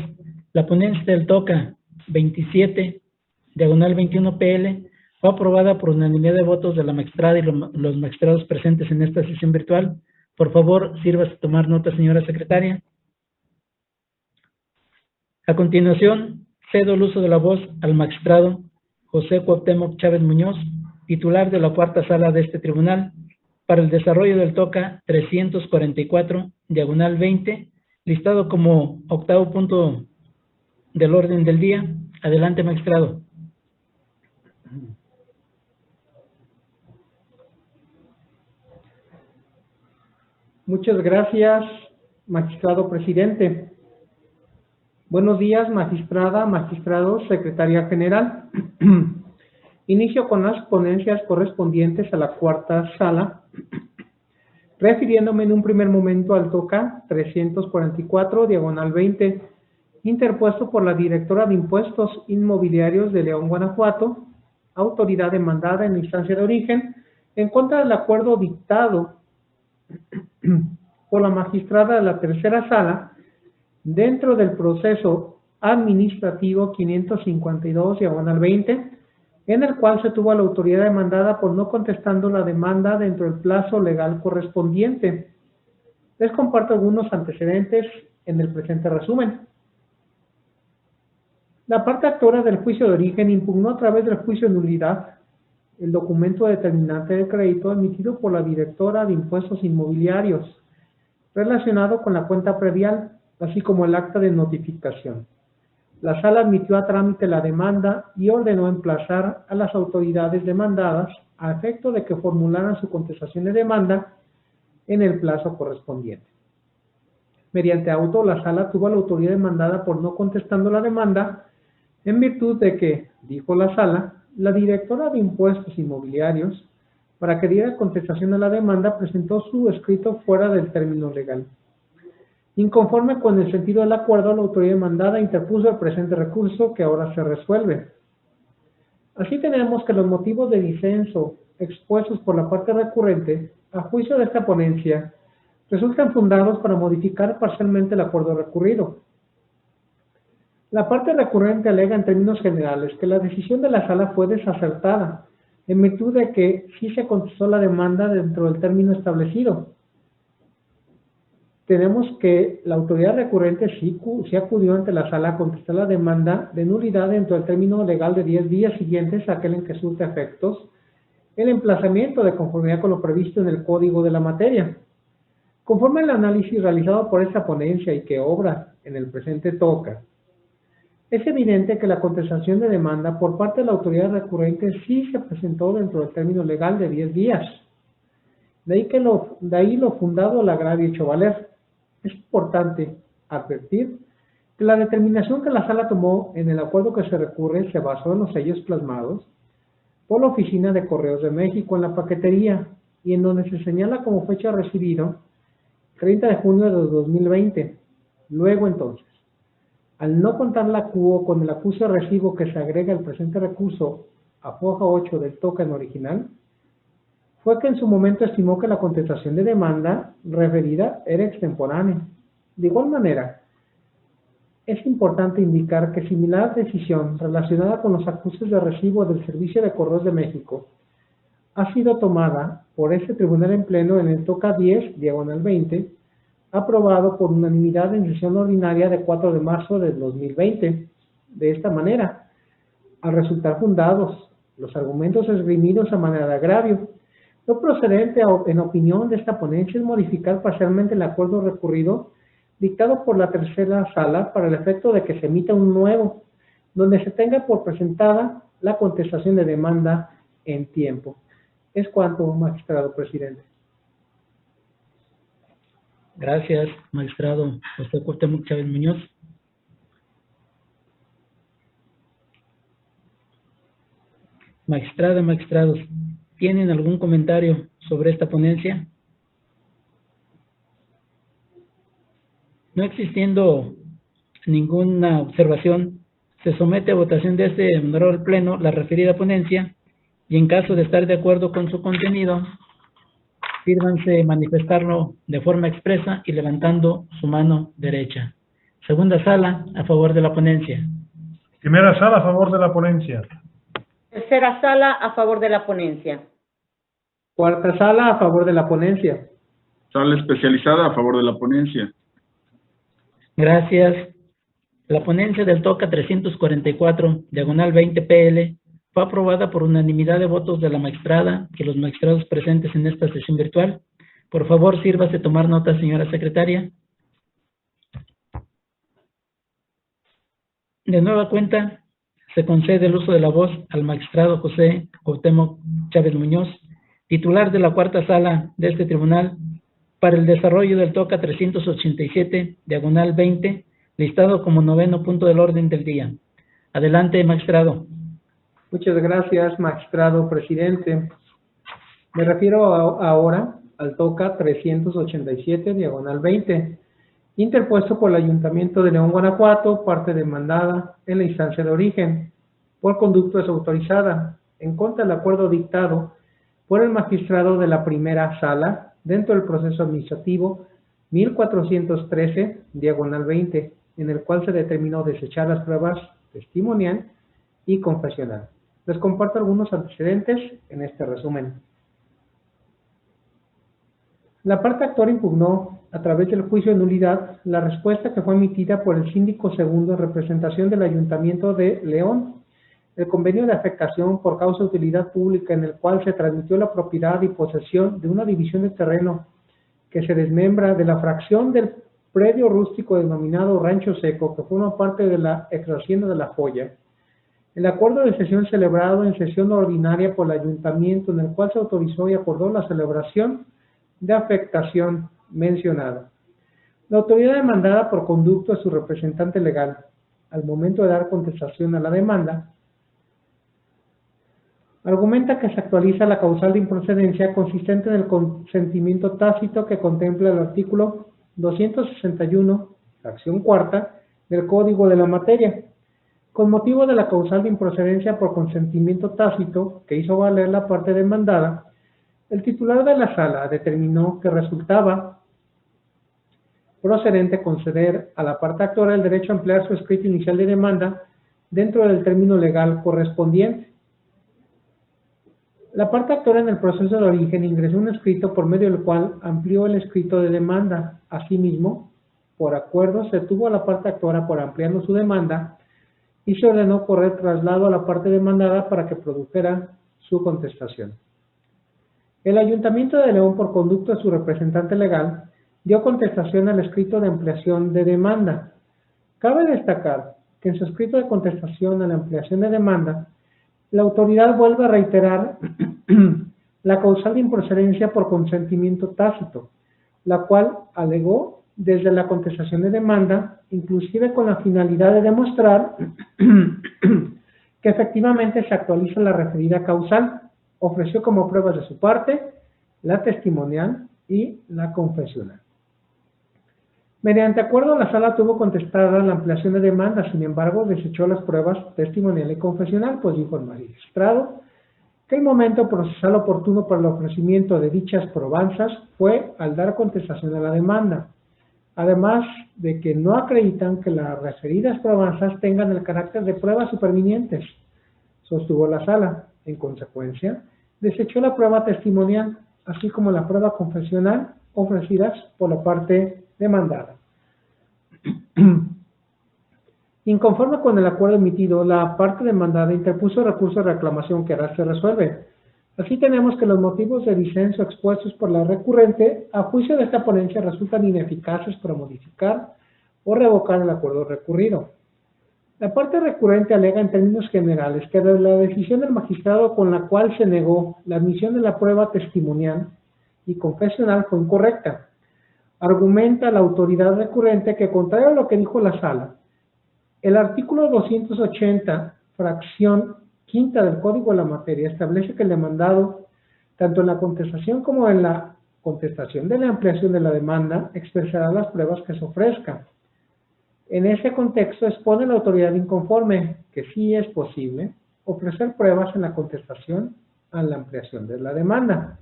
La ponencia del TOCA 27, diagonal 21 PL, fue aprobada por unanimidad de votos de la magistrada y los magistrados presentes en esta sesión virtual. Por favor, sírvase a tomar nota, señora secretaria. A continuación, cedo el uso de la voz al magistrado José Cuauhtémoc Chávez Muñoz, titular de la cuarta sala de este tribunal, para el desarrollo del TOCA 344, diagonal 20, listado como octavo punto del orden del día. Adelante, magistrado. Muchas gracias, magistrado presidente. Buenos días, magistrada, magistrados, secretaria general. Inicio con las ponencias correspondientes a la cuarta sala, refiriéndome en un primer momento al TOCA 344, diagonal 20, interpuesto por la directora de Impuestos Inmobiliarios de León, Guanajuato, autoridad demandada en la instancia de origen, en contra del acuerdo dictado por la magistrada de la tercera sala dentro del proceso administrativo 552, diagonal 20, en el cual se tuvo a la autoridad demandada por no contestando la demanda dentro del plazo legal correspondiente. Les comparto algunos antecedentes en el presente resumen. La parte actora del juicio de origen impugnó a través del juicio de nulidad el documento determinante de crédito emitido por la directora de Impuestos Inmobiliarios relacionado con la cuenta predial, así como el acta de notificación. La sala admitió a trámite la demanda y ordenó emplazar a las autoridades demandadas a efecto de que formularan su contestación de demanda en el plazo correspondiente. Mediante auto, la sala tuvo a la autoridad demandada por no contestando la demanda, en virtud de que, dijo la sala, la directora de Impuestos Inmobiliarios, para que diera contestación a la demanda, presentó su escrito fuera del término legal. Inconforme con el sentido del acuerdo, la autoridad demandada interpuso el presente recurso que ahora se resuelve. Así tenemos que los motivos de disenso expuestos por la parte recurrente, a juicio de esta ponencia, resultan fundados para modificar parcialmente el acuerdo recurrido. La parte recurrente alega en términos generales que la decisión de la sala fue desacertada, en virtud de que sí se contestó la demanda dentro del término establecido. Tenemos que la autoridad recurrente sí acudió ante la sala a contestar la demanda de nulidad dentro del término legal de 10 días siguientes a aquel en que surte efectos el emplazamiento de conformidad con lo previsto en el código de la materia. Conforme al análisis realizado por esta ponencia y que obra en el presente TOCA, es evidente que la contestación de demanda por parte de la autoridad recurrente sí se presentó dentro del término legal de 10 días. De ahí lo fundado al agravio hecho valer. Es importante advertir que la determinación que la sala tomó en el acuerdo que se recurre se basó en los sellos plasmados por la Oficina de Correos de México en la paquetería y en donde se señala como fecha recibido 30 de junio de 2020. Luego entonces, al no contar la QO con el acuse de recibo que se agrega al presente recurso a foja 8 del TOCA en original, fue que en su momento estimó que la contestación de demanda referida era extemporánea. De igual manera, es importante indicar que similar decisión relacionada con los acuses de recibo del Servicio de Correos de México ha sido tomada por este tribunal en pleno en el toca 10, diagonal 20, aprobado por unanimidad en sesión ordinaria de 4 de marzo del 2020. De esta manera, al resultar fundados los argumentos esgrimidos a manera de agravio, lo procedente en opinión de esta ponencia es modificar parcialmente el acuerdo recurrido dictado por la tercera sala para el efecto de que se emita un nuevo, donde se tenga por presentada la contestación de demanda en tiempo. Es cuanto, magistrado presidente. Gracias, magistrado José Cuauhtémoc Chávez Muñoz. Magistrada, magistrados, ¿tienen algún comentario sobre esta ponencia? No existiendo ninguna observación, se somete a votación de este honorable pleno la referida ponencia y en caso de estar de acuerdo con su contenido, fírmanse manifestarlo de forma expresa y levantando su mano derecha. Segunda sala, a favor de la ponencia. Primera sala, a favor de la ponencia. Tercera sala, a favor de la ponencia. Cuarta sala, a favor de la ponencia. Sala especializada, a favor de la ponencia. Gracias. La ponencia del TOCA 344, diagonal 20 PL, fue aprobada por unanimidad de votos de la magistrada y los magistrados presentes en esta sesión virtual. Por favor, sírvase tomar nota, señora secretaria. De nueva cuenta, se concede el uso de la voz al magistrado José Cuauhtémoc Chávez Muñoz, titular de la cuarta sala de este tribunal, para el desarrollo del TOCA 387, diagonal 20, listado como 9º punto del orden del día. Adelante, magistrado. Muchas gracias, magistrado presidente. Me refiero ahora al TOCA 387, diagonal 20, interpuesto por el Ayuntamiento de León, Guanajuato, parte demandada en la instancia de origen, por conducto desautorizada, en contra del acuerdo dictado por el magistrado de la primera sala, dentro del proceso administrativo 1413, diagonal 20, en el cual se determinó desechar las pruebas testimonial y confesional. Les comparto algunos antecedentes en este resumen. La parte actora impugnó, a través del juicio de nulidad, la respuesta que fue emitida por el síndico segundo en representación del Ayuntamiento de León, el convenio de afectación por causa de utilidad pública en el cual se transmitió la propiedad y posesión de una división de terreno que se desmembra de la fracción del predio rústico denominado Rancho Seco, que forma parte de la ex hacienda de La Joya. El acuerdo de cesión celebrado en sesión ordinaria por el Ayuntamiento, en el cual se autorizó y acordó la celebración de afectación mencionada. La autoridad demandada, por conducto de su representante legal, al momento de dar contestación a la demanda, argumenta que se actualiza la causal de improcedencia consistente en el consentimiento tácito que contempla el artículo 261, fracción cuarta, del Código de la Materia. Con motivo de la causal de improcedencia por consentimiento tácito que hizo valer la parte demandada, el titular de la sala determinó que resultaba procedente conceder a la parte actora el derecho a emplear su escrito inicial de demanda dentro del término legal correspondiente. La parte actora en el proceso de origen ingresó un escrito por medio del cual amplió el escrito de demanda. Asimismo, por acuerdo, se tuvo a la parte actora por ampliando su demanda y se ordenó correr traslado a la parte demandada para que produjera su contestación. El Ayuntamiento de León, por conducto de su representante legal, dio contestación al escrito de ampliación de demanda. Cabe destacar que en su escrito de contestación a la ampliación de demanda, la autoridad vuelve a reiterar la causal de improcedencia por consentimiento tácito, la cual alegó desde la contestación de demanda, inclusive con la finalidad de demostrar que efectivamente se actualiza la referida causal. Ofreció como pruebas de su parte la testimonial y la confesional. Mediante acuerdo, la sala tuvo contestada la ampliación de demanda, sin embargo, desechó las pruebas testimonial y confesional, pues dijo el magistrado que el momento procesal oportuno para el ofrecimiento de dichas probanzas fue al dar contestación a la demanda, además de que no acreditan que las referidas probanzas tengan el carácter de pruebas supervinientes, sostuvo la sala. En consecuencia, desechó la prueba testimonial, así como la prueba confesional ofrecidas por la parte demandada. Inconforme con el acuerdo emitido, la parte demandada interpuso recurso de reclamación que ahora se resuelve. Así tenemos que los motivos de disenso expuestos por la recurrente, a juicio de esta ponencia, resultan ineficaces para modificar o revocar el acuerdo recurrido. La parte recurrente alega en términos generales que la decisión del magistrado con la cual se negó la admisión de la prueba testimonial y confesional fue incorrecta. Argumenta la autoridad recurrente que, contrario a lo que dijo la sala, el artículo 280, fracción quinta del Código de la Materia, establece que el demandado, tanto en la contestación como en la contestación de la ampliación de la demanda, expresará las pruebas que se ofrezcan. En ese contexto expone la autoridad inconforme que sí es posible ofrecer pruebas en la contestación a la ampliación de la demanda.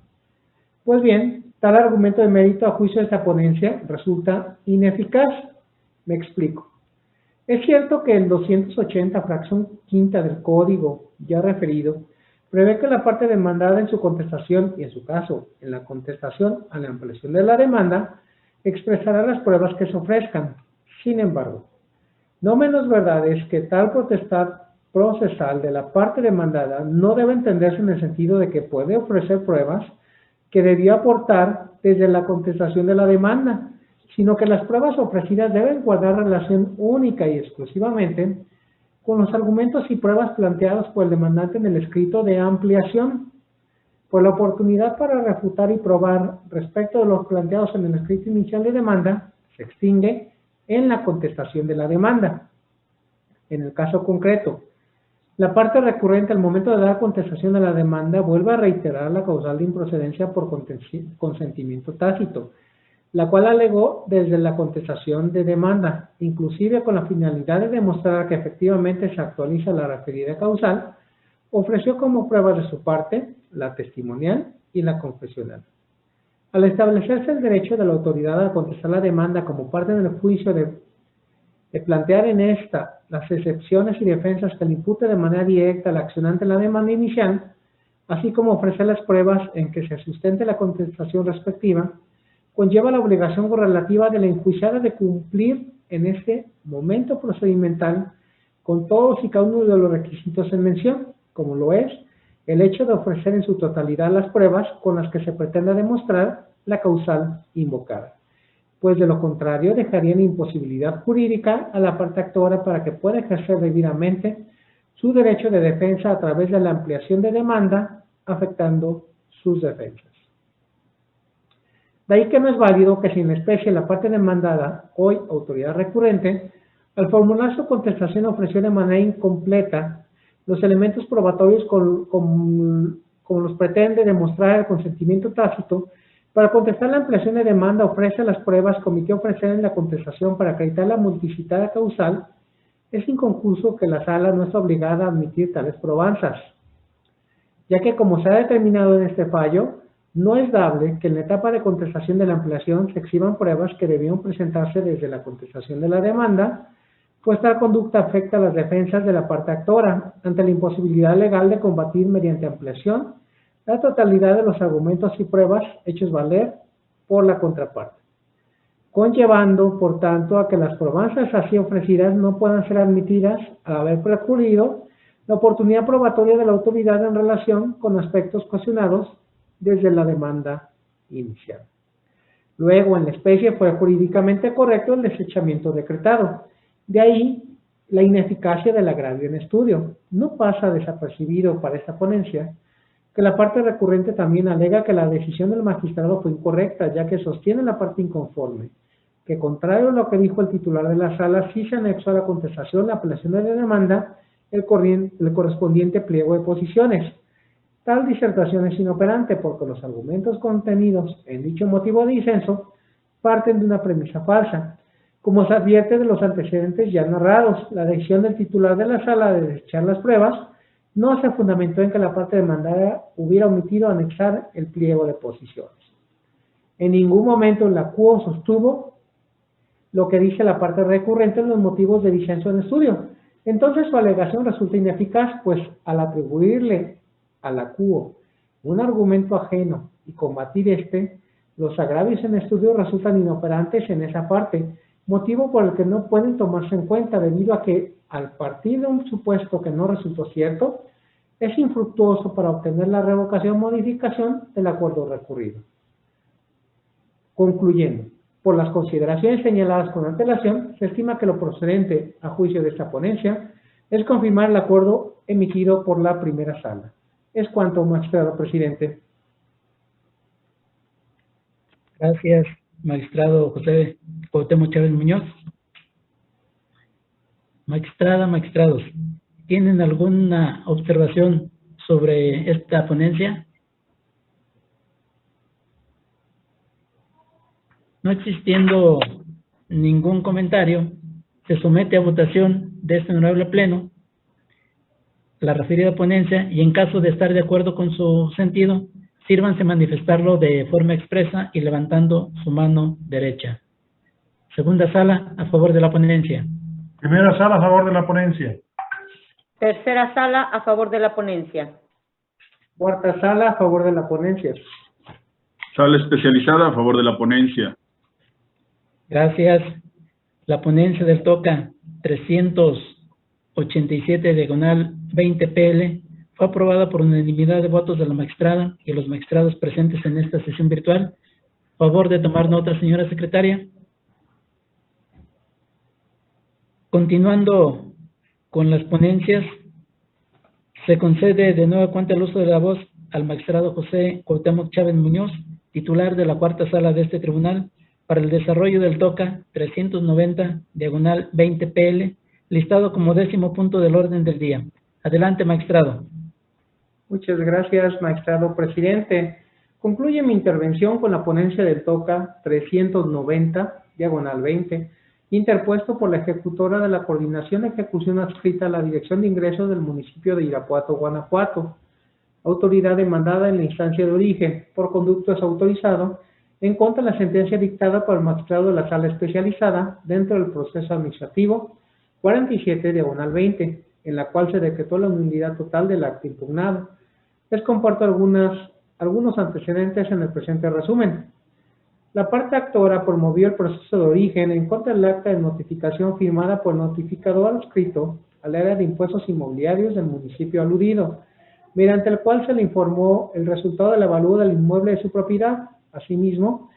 Pues bien, tal argumento de mérito a juicio de esta ponencia resulta ineficaz. Me explico. Es cierto que el 280, fracción quinta del Código ya referido, prevé que la parte demandada en su contestación, y en su caso, en la contestación a la ampliación de la demanda, expresará las pruebas que se ofrezcan. Sin embargo, no menos verdad es que tal potestad procesal de la parte demandada no debe entenderse en el sentido de que puede ofrecer pruebas que debió aportar desde la contestación de la demanda, sino que las pruebas ofrecidas deben guardar relación única y exclusivamente con los argumentos y pruebas planteados por el demandante en el escrito de ampliación. Pues la oportunidad para refutar y probar respecto de los planteados en el escrito inicial de demanda se extingue en la contestación de la demanda. En el caso concreto, la parte recurrente al momento de dar contestación a la demanda vuelve a reiterar la causal de improcedencia por consentimiento tácito, la cual alegó desde la contestación de demanda, inclusive con la finalidad de demostrar que efectivamente se actualiza la referida causal, ofreció como pruebas de su parte la testimonial y la confesional. Al establecerse el derecho de la autoridad a contestar la demanda como parte del juicio de plantear en esta las excepciones y defensas que le impute de manera directa al accionante en la demanda inicial, así como ofrecer las pruebas en que se sustente la contestación respectiva, conlleva la obligación correlativa de la enjuiciada de cumplir en este momento procedimental con todos y cada uno de los requisitos en mención, como lo es el hecho de ofrecer en su totalidad las pruebas con las que se pretenda demostrar la causal invocada, pues de lo contrario dejaría en imposibilidad jurídica a la parte actora para que pueda ejercer debidamente su derecho de defensa a través de la ampliación de demanda, afectando sus defensas. De ahí que no es válido que si en especie la parte demandada, hoy autoridad recurrente, al formular su contestación ofreció de manera incompleta los elementos probatorios como los pretende demostrar el consentimiento tácito, para contestar la ampliación de demanda ofrece las pruebas que omitió ofrecer en la contestación para acreditar la multiplicidad causal, es inconcluso que la sala no está obligada a admitir tales probanzas, ya que como se ha determinado en este fallo, no es dable que en la etapa de contestación de la ampliación se exhiban pruebas que debieron presentarse desde la contestación de la demanda, pues tal conducta afecta a las defensas de la parte actora ante la imposibilidad legal de combatir mediante ampliación la totalidad de los argumentos y pruebas hechos valer por la contraparte, conllevando, por tanto, a que las probanzas así ofrecidas no puedan ser admitidas al haber precluido la oportunidad probatoria de la autoridad en relación con aspectos cuestionados desde la demanda inicial. Luego, en la especie fue jurídicamente correcto el desechamiento decretado. De ahí la ineficacia del agravio en estudio. No pasa desapercibido para esta ponencia que la parte recurrente también alega que la decisión del magistrado fue incorrecta, ya que sostiene la parte inconforme, que contrario a lo que dijo el titular de la sala, sí se anexó a la contestación la apelación de la demanda el correspondiente pliego de posiciones. Tal disertación es inoperante porque los argumentos contenidos en dicho motivo de disenso parten de una premisa falsa. Como se advierte de los antecedentes ya narrados, la decisión del titular de la sala de desechar las pruebas no se fundamentó en que la parte demandada hubiera omitido anexar el pliego de posiciones. En ningún momento la quo sostuvo lo que dice la parte recurrente en los motivos de disenso en estudio. Entonces su alegación resulta ineficaz, pues al atribuirle a la quo un argumento ajeno y combatir este, los agravios en estudio resultan inoperantes en esa parte, motivo por el que no pueden tomarse en cuenta debido a que, al partir de un supuesto que no resultó cierto, es infructuoso para obtener la revocación o modificación del acuerdo recurrido. Concluyendo, por las consideraciones señaladas con antelación, se estima que lo procedente a juicio de esta ponencia es confirmar el acuerdo emitido por la primera sala. Es cuanto, magistrado presidente. Gracias, magistrado José Cuauhtémoc Chávez Muñoz. Magistrada, magistrados, ¿tienen alguna observación sobre esta ponencia? No existiendo ningún comentario, se somete a votación de este honorable pleno la referida ponencia y en caso de estar de acuerdo con su sentido, sírvanse manifestarlo de forma expresa y levantando su mano derecha. Segunda sala, a favor de la ponencia. Primera sala, a favor de la ponencia. Tercera sala, a favor de la ponencia. Cuarta sala, a favor de la ponencia. Sala especializada a favor de la ponencia. Gracias. La ponencia del TOCA 387/20 fue aprobada por unanimidad de votos de la magistrada y los magistrados presentes en esta sesión virtual. Favor de tomar nota, señora secretaria. Continuando con las ponencias, se concede de nueva cuenta el uso de la voz al magistrado José Cuauhtémoc Chávez Muñoz, titular de la cuarta sala de este tribunal, para el desarrollo del TOCA 390/20 PL, listado como 10º punto del orden del día. Adelante, magistrado. Muchas gracias, magistrado presidente. Concluye mi intervención con la ponencia del TOCA 390/20, interpuesto por la ejecutora de la Coordinación de Ejecución adscrita a la Dirección de Ingresos del municipio de Irapuato, Guanajuato, autoridad demandada en la instancia de origen, por conducto desautorizado, en contra de la sentencia dictada por el magistrado de la sala especializada dentro del proceso administrativo 47/20, en la cual se decretó la nulidad total del acto impugnado. Les comparto algunos antecedentes en el presente resumen. La parte actora promovió el proceso de origen en contra del acta de notificación firmada por el notificador adscrito al área de impuestos inmobiliarios del municipio aludido, mediante el cual se le informó el resultado del avalúo del inmueble de su propiedad. Asimismo,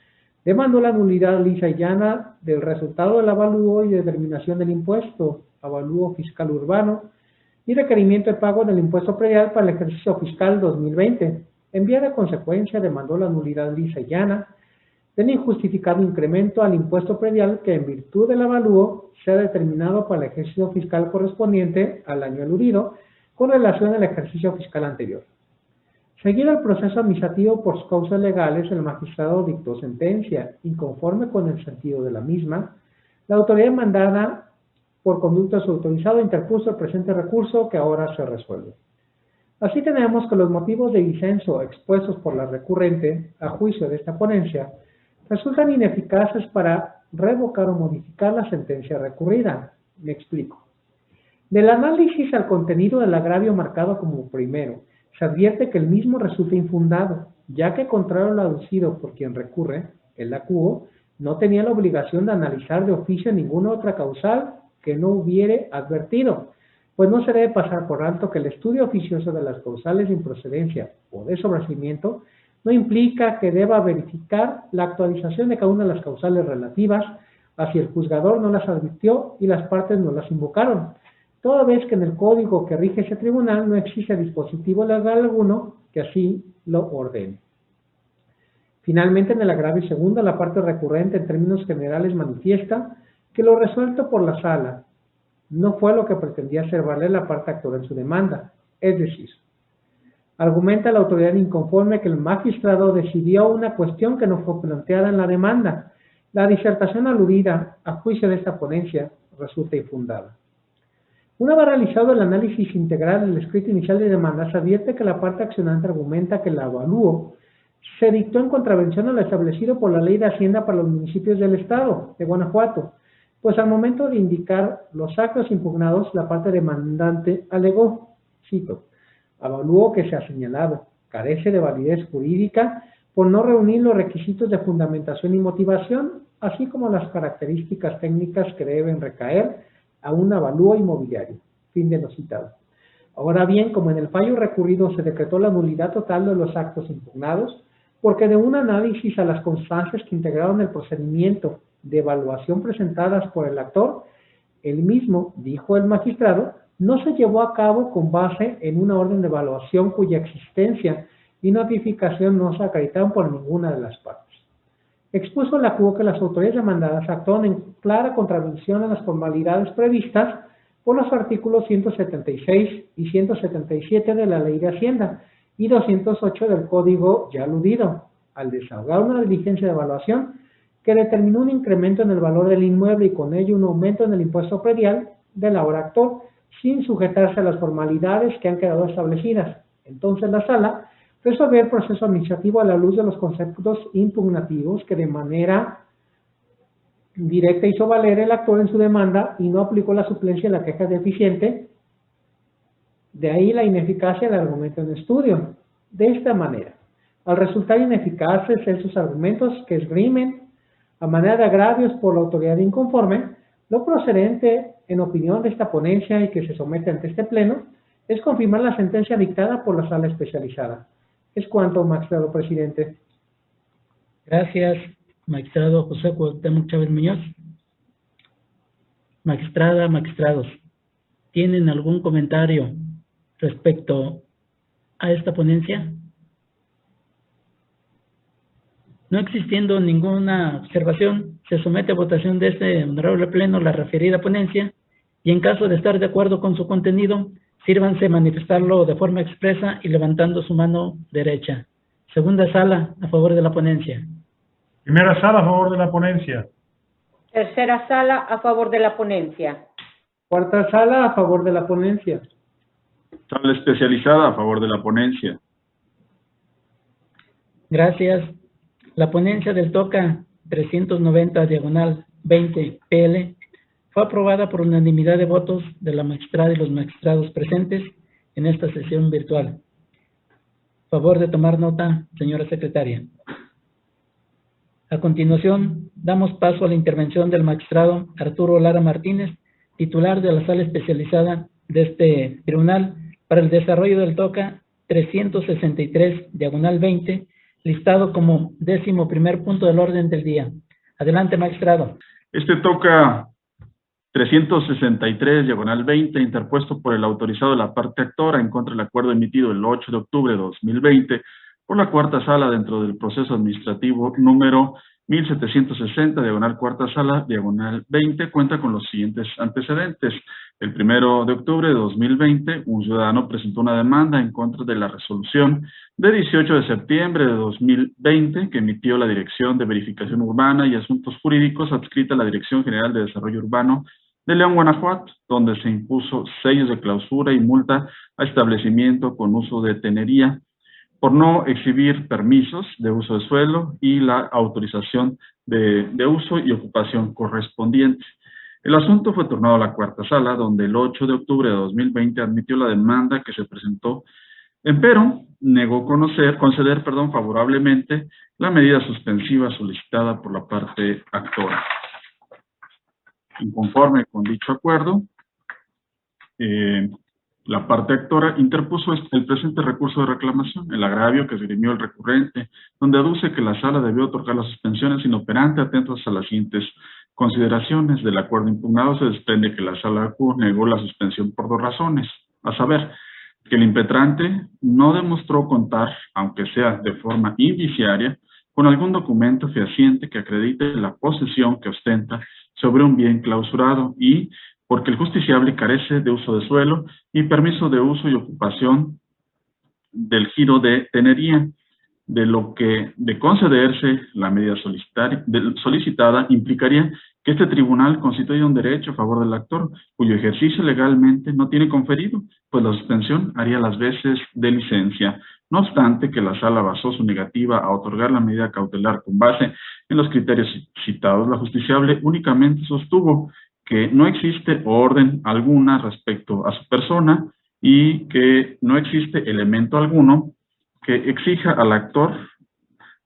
demandó la nulidad lisa y llana del resultado del avalúo y determinación del impuesto, avalúo fiscal urbano, y requerimiento de pago del impuesto predial para el ejercicio fiscal 2020. En vía de consecuencia, demandó la nulidad lisa y llana del injustificado incremento al impuesto predial que, en virtud del avalúo, sea determinado para el ejercicio fiscal correspondiente al año aludido con relación al ejercicio fiscal anterior. Seguido el proceso administrativo por sus causas legales, el magistrado dictó sentencia, inconforme con el sentido de la misma. La autoridad demandada por conducto desautorizado interpuso el presente recurso que ahora se resuelve. Así tenemos que los motivos de disenso expuestos por la recurrente a juicio de esta ponencia resultan ineficaces para revocar o modificar la sentencia recurrida. Me explico. Del análisis al contenido del agravio marcado como primero, se advierte que el mismo resulta infundado, ya que contrario a lo aducido por quien recurre, el acuo no tenía la obligación de analizar de oficio ninguna otra causal que no hubiere advertido, pues no se debe pasar por alto que el estudio oficioso de las causales de improcedencia o de sobreseimiento no implica que deba verificar la actualización de cada una de las causales relativas a si el juzgador no las advirtió y las partes no las invocaron, toda vez que en el código que rige ese tribunal no existe dispositivo legal alguno que así lo ordene. Finalmente, en el agravio segundo, la parte recurrente en términos generales manifiesta que lo resuelto por la sala no fue lo que pretendía hacer valer la parte actora en su demanda, es decir, argumenta la autoridad inconforme que el magistrado decidió una cuestión que no fue planteada en la demanda. La disertación aludida a juicio de esta ponencia resulta infundada. Una vez realizado el análisis integral del escrito inicial de demanda, se advierte que la parte accionante argumenta que el avalúo se dictó en contravención a lo establecido por la Ley de Hacienda para los municipios del Estado de Guanajuato, pues al momento de indicar los actos impugnados, la parte demandante alegó, cito, avalúo que se ha señalado, carece de validez jurídica por no reunir los requisitos de fundamentación y motivación, así como las características técnicas que deben recaer a un avalúo inmobiliario. Fin de lo citado. Ahora bien, como en el fallo recurrido se decretó la nulidad total de los actos impugnados, porque de un análisis a las constancias que integraron el procedimiento de evaluación presentadas por el actor, el mismo, dijo el magistrado, no se llevó a cabo con base en una orden de evaluación cuya existencia y notificación no se acreditaron por ninguna de las partes. Expuso la CUO que las autoridades demandadas actúan en clara contravención a las formalidades previstas por los artículos 176 y 177 de la Ley de Hacienda y 208 del Código ya aludido, al desahogar una diligencia de evaluación que determinó un incremento en el valor del inmueble y con ello un aumento en el impuesto predial del ahora actor, sin sujetarse a las formalidades que han quedado establecidas. Entonces la Sala resolvió el proceso administrativo a la luz de los conceptos impugnativos que de manera directa hizo valer el actor en su demanda y no aplicó la suplencia en la queja deficiente. De ahí la ineficacia del argumento en estudio. De esta manera, al resultar ineficaces esos argumentos que esgrimen a manera de agravios por la autoridad inconforme, lo procedente en opinión de esta ponencia y que se somete ante este pleno es confirmar la sentencia dictada por la Sala Especializada. Es cuanto, magistrado presidente. Gracias, magistrado José Cuauhtémoc Chávez Muñoz. Magistrada, magistrados, ¿tienen algún comentario respecto a esta ponencia? No existiendo ninguna observación, se somete a votación de este honorable pleno la referida ponencia y en caso de estar de acuerdo con su contenido, sírvanse manifestarlo de forma expresa y levantando su mano derecha. Segunda sala, a favor de la ponencia. Primera sala, a favor de la ponencia. Tercera sala, a favor de la ponencia. Cuarta sala, a favor de la ponencia. Sala especializada, a favor de la ponencia. Gracias. La ponencia del TOCA 390/20 PL fue aprobada por unanimidad de votos de la magistrada y los magistrados presentes en esta sesión virtual. Favor de tomar nota, señora secretaria. A continuación, damos paso a la intervención del magistrado Arturo Lara Martínez, titular de la sala especializada de este tribunal para el desarrollo del TOCA 363/20, listado como 11º punto del orden del día. Adelante, magistrado. Este TOCA 363/20, interpuesto por el autorizado de la parte actora en contra del acuerdo emitido el 8 de octubre de 2020 por la cuarta sala dentro del proceso administrativo número 1760, cuarta sala, 20, cuenta con los siguientes antecedentes. El 1 de octubre de 2020, un ciudadano presentó una demanda en contra de la resolución de 18 de septiembre de 2020 que emitió la Dirección de Verificación Urbana y Asuntos Jurídicos adscrita a la Dirección General de Desarrollo Urbano de León, Guanajuato, donde se impuso sellos de clausura y multa a establecimiento con uso de tenería por no exhibir permisos de uso de suelo y la autorización de uso y ocupación correspondiente. El asunto fue turnado a la cuarta sala, donde el 8 de octubre de 2020 admitió la demanda que se presentó, empero negó conceder favorablemente la medida suspensiva solicitada por la parte actora. Inconforme con dicho acuerdo, la parte actora interpuso el presente recurso de reclamación, el agravio que esgrimió el recurrente, donde aduce que la sala debió otorgar las suspensiones inoperantes atentos a las siguientes consideraciones. Del acuerdo impugnado se desprende que la sala ACU negó la suspensión por dos razones, a saber, que el impetrante no demostró contar, aunque sea de forma indiciaria, con algún documento fehaciente que acredite la posesión que ostenta sobre un bien clausurado y porque el justiciable carece de uso de suelo y permiso de uso y ocupación del giro de tenería, de lo que de concederse la medida solicitada implicaría que este tribunal constituye un derecho a favor del actor, cuyo ejercicio legalmente no tiene conferido, pues la suspensión haría las veces de licencia. No obstante que la sala basó su negativa a otorgar la medida cautelar con base en los criterios citados, la justiciable únicamente sostuvo que no existe orden alguna respecto a su persona y que no existe elemento alguno que exija al actor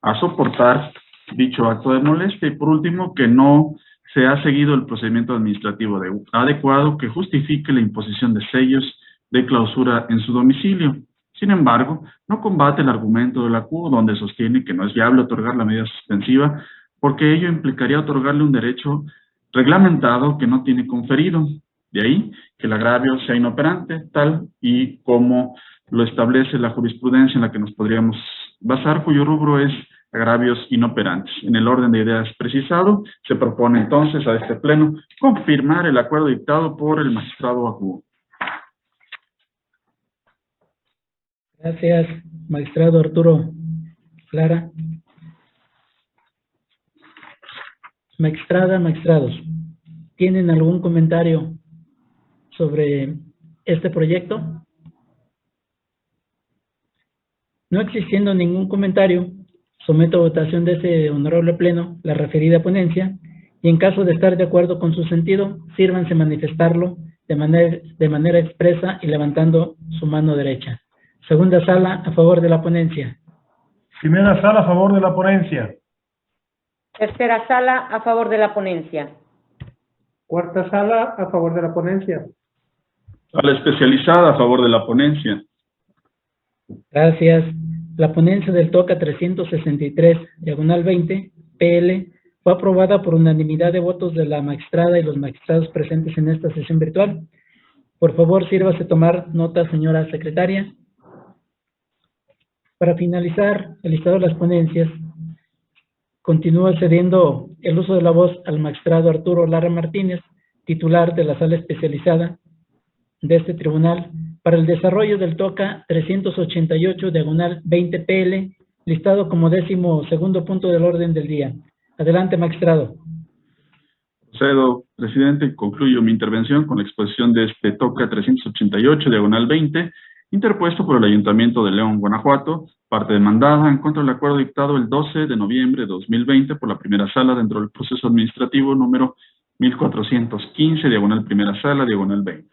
a soportar dicho acto de molestia y por último que no se ha seguido el procedimiento administrativo adecuado que justifique la imposición de sellos de clausura en su domicilio. Sin embargo, no combate el argumento del ACU donde sostiene que no es viable otorgar la medida suspensiva porque ello implicaría otorgarle un derecho reglamentado que no tiene conferido. De ahí que el agravio sea inoperante, tal y como lo establece la jurisprudencia en la que nos podríamos basar, cuyo rubro es agravios inoperantes. En el orden de ideas precisado, se propone entonces a este pleno confirmar el acuerdo dictado por el magistrado ACU. Gracias, magistrado Arturo Lara. Magistrada, magistrados, ¿tienen algún comentario sobre este proyecto? No existiendo ningún comentario, someto a votación de este honorable pleno la referida ponencia y en caso de estar de acuerdo con su sentido, sírvanse manifestarlo de manera expresa y levantando su mano derecha. Segunda sala, a favor de la ponencia. Primera sala, a favor de la ponencia. Tercera sala, a favor de la ponencia. Cuarta sala, a favor de la ponencia. Sala especializada a favor de la ponencia. Gracias. La ponencia del TOCA 363, diagonal 20, PL, fue aprobada por unanimidad de votos de la magistrada y los magistrados presentes en esta sesión virtual. Por favor, sírvase tomar nota, señora secretaria. Para finalizar el listado de las ponencias, continúa cediendo el uso de la voz al magistrado Arturo Lara Martínez, titular de la sala especializada de este tribunal, para el desarrollo del TOCA 388, diagonal 20 PL, listado como 12º punto del orden del día. Adelante, magistrado. Procedo, presidente, y concluyo mi intervención con la exposición de este TOCA 388, diagonal 20, interpuesto por el Ayuntamiento de León, Guanajuato, parte demandada en contra del acuerdo dictado el 12 de noviembre de 2020 por la primera sala dentro del proceso administrativo número 1415, diagonal primera sala, diagonal 20.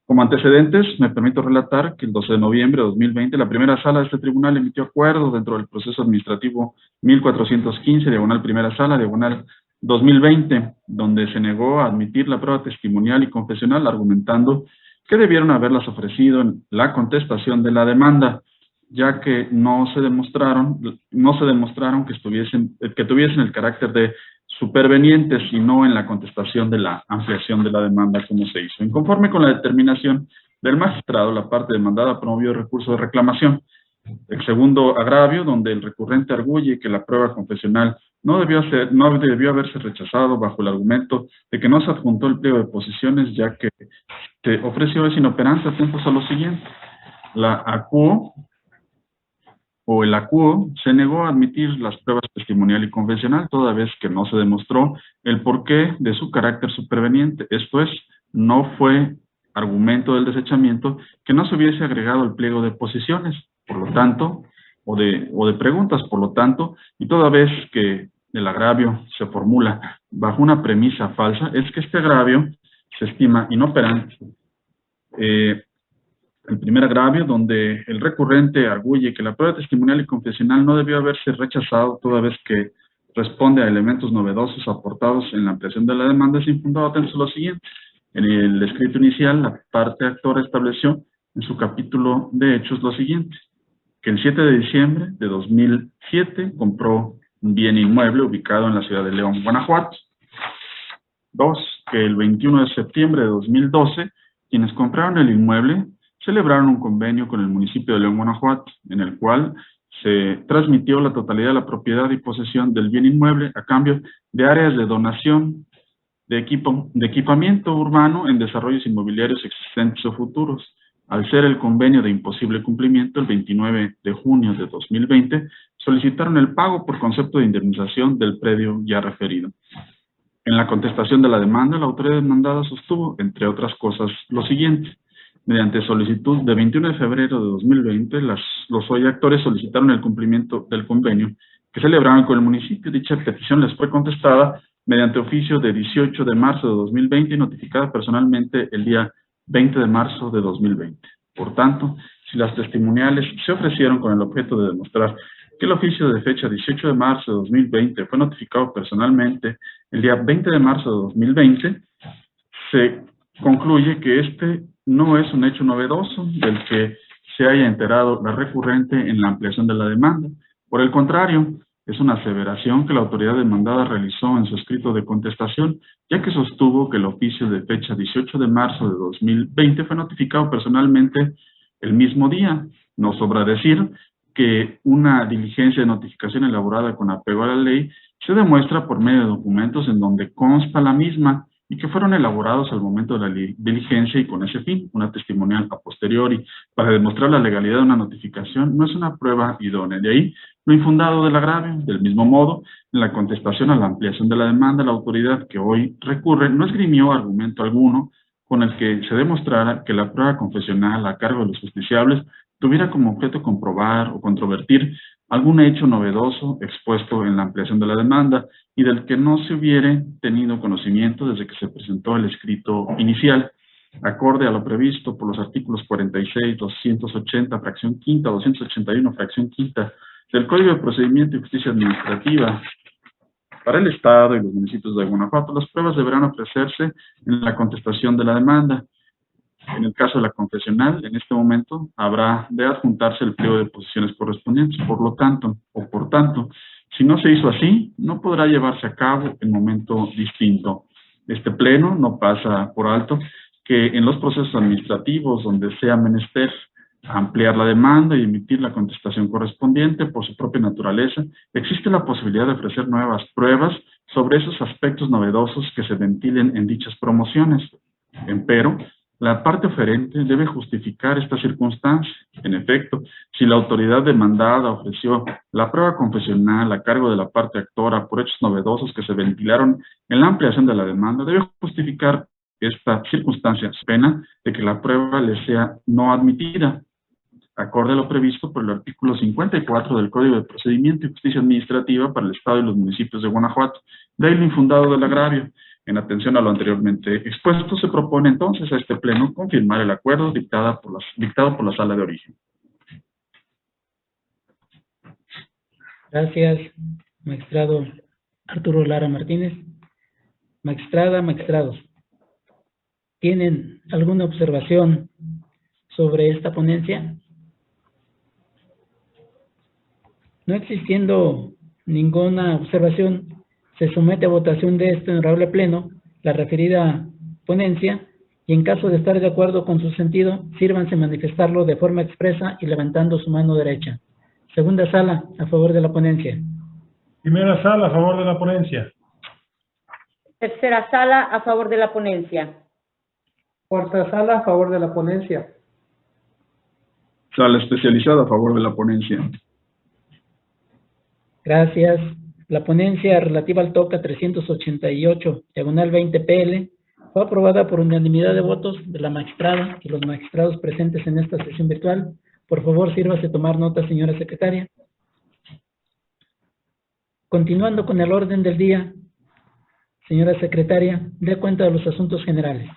Como antecedentes, me permito relatar que el 12 de noviembre de 2020 la primera sala de este tribunal emitió acuerdo dentro del proceso administrativo 1415, diagonal primera sala, diagonal 2020, donde se negó a admitir la prueba testimonial y confesional, argumentando que debieron haberlas ofrecido en la contestación de la demanda, ya que no se demostraron que tuviesen el carácter de supervenientes y no en la contestación de la ampliación de la demanda como se hizo. Inconforme con la determinación del magistrado, la parte demandada promovió recurso de reclamación. El segundo agravio, donde el recurrente arguye que la prueba confesional no debió haberse rechazado bajo el argumento de que no se adjuntó el pliego de posiciones, ya que se ofreció es inoperante, atentos a lo siguiente. La ACUO o el ACUO se negó a admitir las pruebas testimonial y confesional, toda vez que no se demostró el porqué de su carácter superveniente. Esto es, no fue argumento del desechamiento que no se hubiese agregado el pliego de posiciones, por lo tanto, o de preguntas, por lo tanto, y toda vez que el agravio se formula bajo una premisa falsa, es que este agravio se estima inoperante. El primer agravio, donde el recurrente arguye que la prueba testimonial y confesional no debió haberse rechazado toda vez que responde a elementos novedosos aportados en la ampliación de la demanda, es infundado. Atentos a lo siguiente. En el escrito inicial, la parte actora estableció en su capítulo de hechos lo siguiente: que el 7 de diciembre de 2007 compró un bien inmueble ubicado en la ciudad de León, Guanajuato. 2. Que el 21 de septiembre de 2012, quienes compraron el inmueble celebraron un convenio con el municipio de León, Guanajuato, en el cual se transmitió la totalidad de la propiedad y posesión del bien inmueble a cambio de áreas de donación de equipamiento urbano en desarrollos inmobiliarios existentes o futuros. Al ser el convenio de imposible cumplimiento, el 29 de junio de 2020, solicitaron el pago por concepto de indemnización del predio ya referido. En la contestación de la demanda, la autoridad demandada sostuvo, entre otras cosas, lo siguiente: mediante solicitud de 21 de febrero de 2020, los hoy actores solicitaron el cumplimiento del convenio que celebraron con el municipio. Dicha petición les fue contestada mediante oficio de 18 de marzo de 2020 y notificada personalmente el día 20 de marzo de 2020. Por tanto, si las testimoniales se ofrecieron con el objeto de demostrar que el oficio de fecha 18 de marzo de 2020 fue notificado personalmente el día 20 de marzo de 2020, se concluye que este no es un hecho novedoso del que se haya enterado la recurrente en la ampliación de la demanda. Por el contrario, es una aseveración que la autoridad demandada realizó en su escrito de contestación, ya que sostuvo que el oficio de fecha 18 de marzo de 2020 fue notificado personalmente el mismo día. No sobra decir que una diligencia de notificación elaborada con apego a la ley se demuestra por medio de documentos en donde consta la misma y que fueron elaborados al momento de la diligencia y con ese fin. Una testimonial a posteriori para demostrar la legalidad de una notificación no es una prueba idónea. De ahí lo infundado del agravio. Del mismo modo, en la contestación a la ampliación de la demanda, la autoridad que hoy recurre no esgrimió argumento alguno con el que se demostrara que la prueba confesional a cargo de los justiciables tuviera como objeto comprobar o controvertir algún hecho novedoso expuesto en la ampliación de la demanda y del que no se hubiere tenido conocimiento desde que se presentó el escrito inicial, acorde a lo previsto por los artículos 46, 280, fracción quinta, 281, fracción quinta, del Código de Procedimiento y Justicia Administrativa. Para el Estado y los municipios de Guanajuato, las pruebas deberán ofrecerse en la contestación de la demanda. En el caso de la confesional, en este momento, habrá de adjuntarse el pliego de posiciones correspondientes. Por tanto, si no se hizo así, no podrá llevarse a cabo en momento distinto. Este pleno no pasa por alto que en los procesos administrativos donde sea menester ampliar la demanda y emitir la contestación correspondiente por su propia naturaleza, existe la posibilidad de ofrecer nuevas pruebas sobre esos aspectos novedosos que se ventilen en dichas promociones. Empero, la parte oferente debe justificar esta circunstancia. En efecto, si la autoridad demandada ofreció la prueba confesional a cargo de la parte actora por hechos novedosos que se ventilaron en la ampliación de la demanda, debe justificar esta circunstancia, pena de que la prueba le sea no admitida, acorde a lo previsto por el artículo 54 del Código de Procedimiento y Justicia Administrativa para el Estado y los municipios de Guanajuato. De ahí lo infundado del agravio. En atención a lo anteriormente expuesto, se propone entonces a este pleno confirmar el acuerdo dictado por la Sala de Origen. Gracias, magistrado Arturo Lara Martínez. Magistrada, magistrados, ¿tienen alguna observación sobre esta ponencia? No existiendo ninguna observación, se somete a votación de este honorable pleno la referida ponencia y en caso de estar de acuerdo con su sentido, sírvanse manifestarlo de forma expresa y levantando su mano derecha. Segunda sala, a favor de la ponencia. Primera sala, a favor de la ponencia. Tercera sala, a favor de la ponencia. Cuarta sala, a favor de la ponencia. Sala especializada a favor de la ponencia. Gracias. La ponencia relativa al TOCA 388, diagonal 20 PL, fue aprobada por unanimidad de votos de la magistrada y los magistrados presentes en esta sesión virtual. Por favor, sírvase tomar nota, señora secretaria. Continuando con el orden del día, señora secretaria, dé cuenta de los asuntos generales.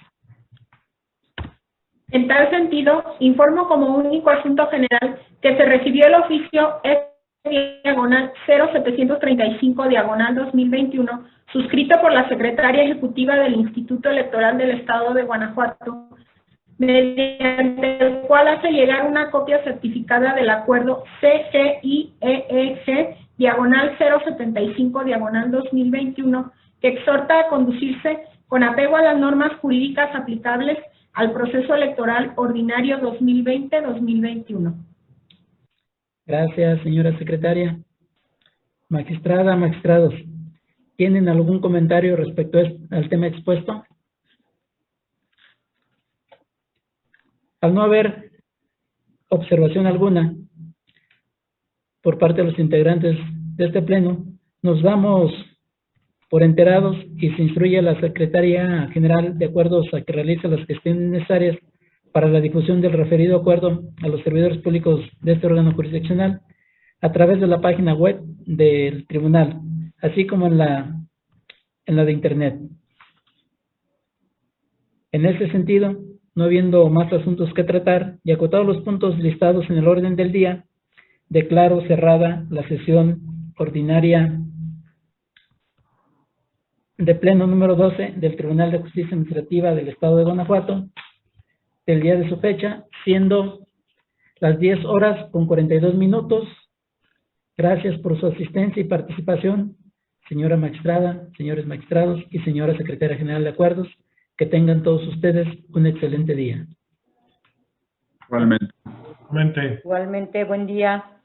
En tal sentido, informo como único asunto general que se recibió el oficio diagonal 0735 diagonal 2021, suscrito por la Secretaria Ejecutiva del Instituto Electoral del Estado de Guanajuato, mediante el cual hace llegar una copia certificada del acuerdo CGIEEG diagonal 075 diagonal 2021, que exhorta a conducirse con apego a las normas jurídicas aplicables al proceso electoral ordinario 2020-2021. Gracias, señora secretaria. Magistrada, magistrados, ¿tienen algún comentario respecto al tema expuesto? Al no haber observación alguna por parte de los integrantes de este pleno, nos damos por enterados y se instruye a la Secretaría General de acuerdo a que realice las gestiones necesarias para la difusión del referido acuerdo a los servidores públicos de este órgano jurisdiccional a través de la página web del tribunal, así como en la de Internet. En ese sentido, no habiendo más asuntos que tratar y acotados los puntos listados en el orden del día, declaro cerrada la sesión ordinaria de pleno número 12 del Tribunal de Justicia Administrativa del Estado de Guanajuato, del día de su fecha, siendo las 10:42. Gracias por su asistencia y participación, señora magistrada, señores magistrados y señora secretaria general de acuerdos. Que tengan todos ustedes un excelente día. Igualmente. Igualmente. Igualmente, buen día.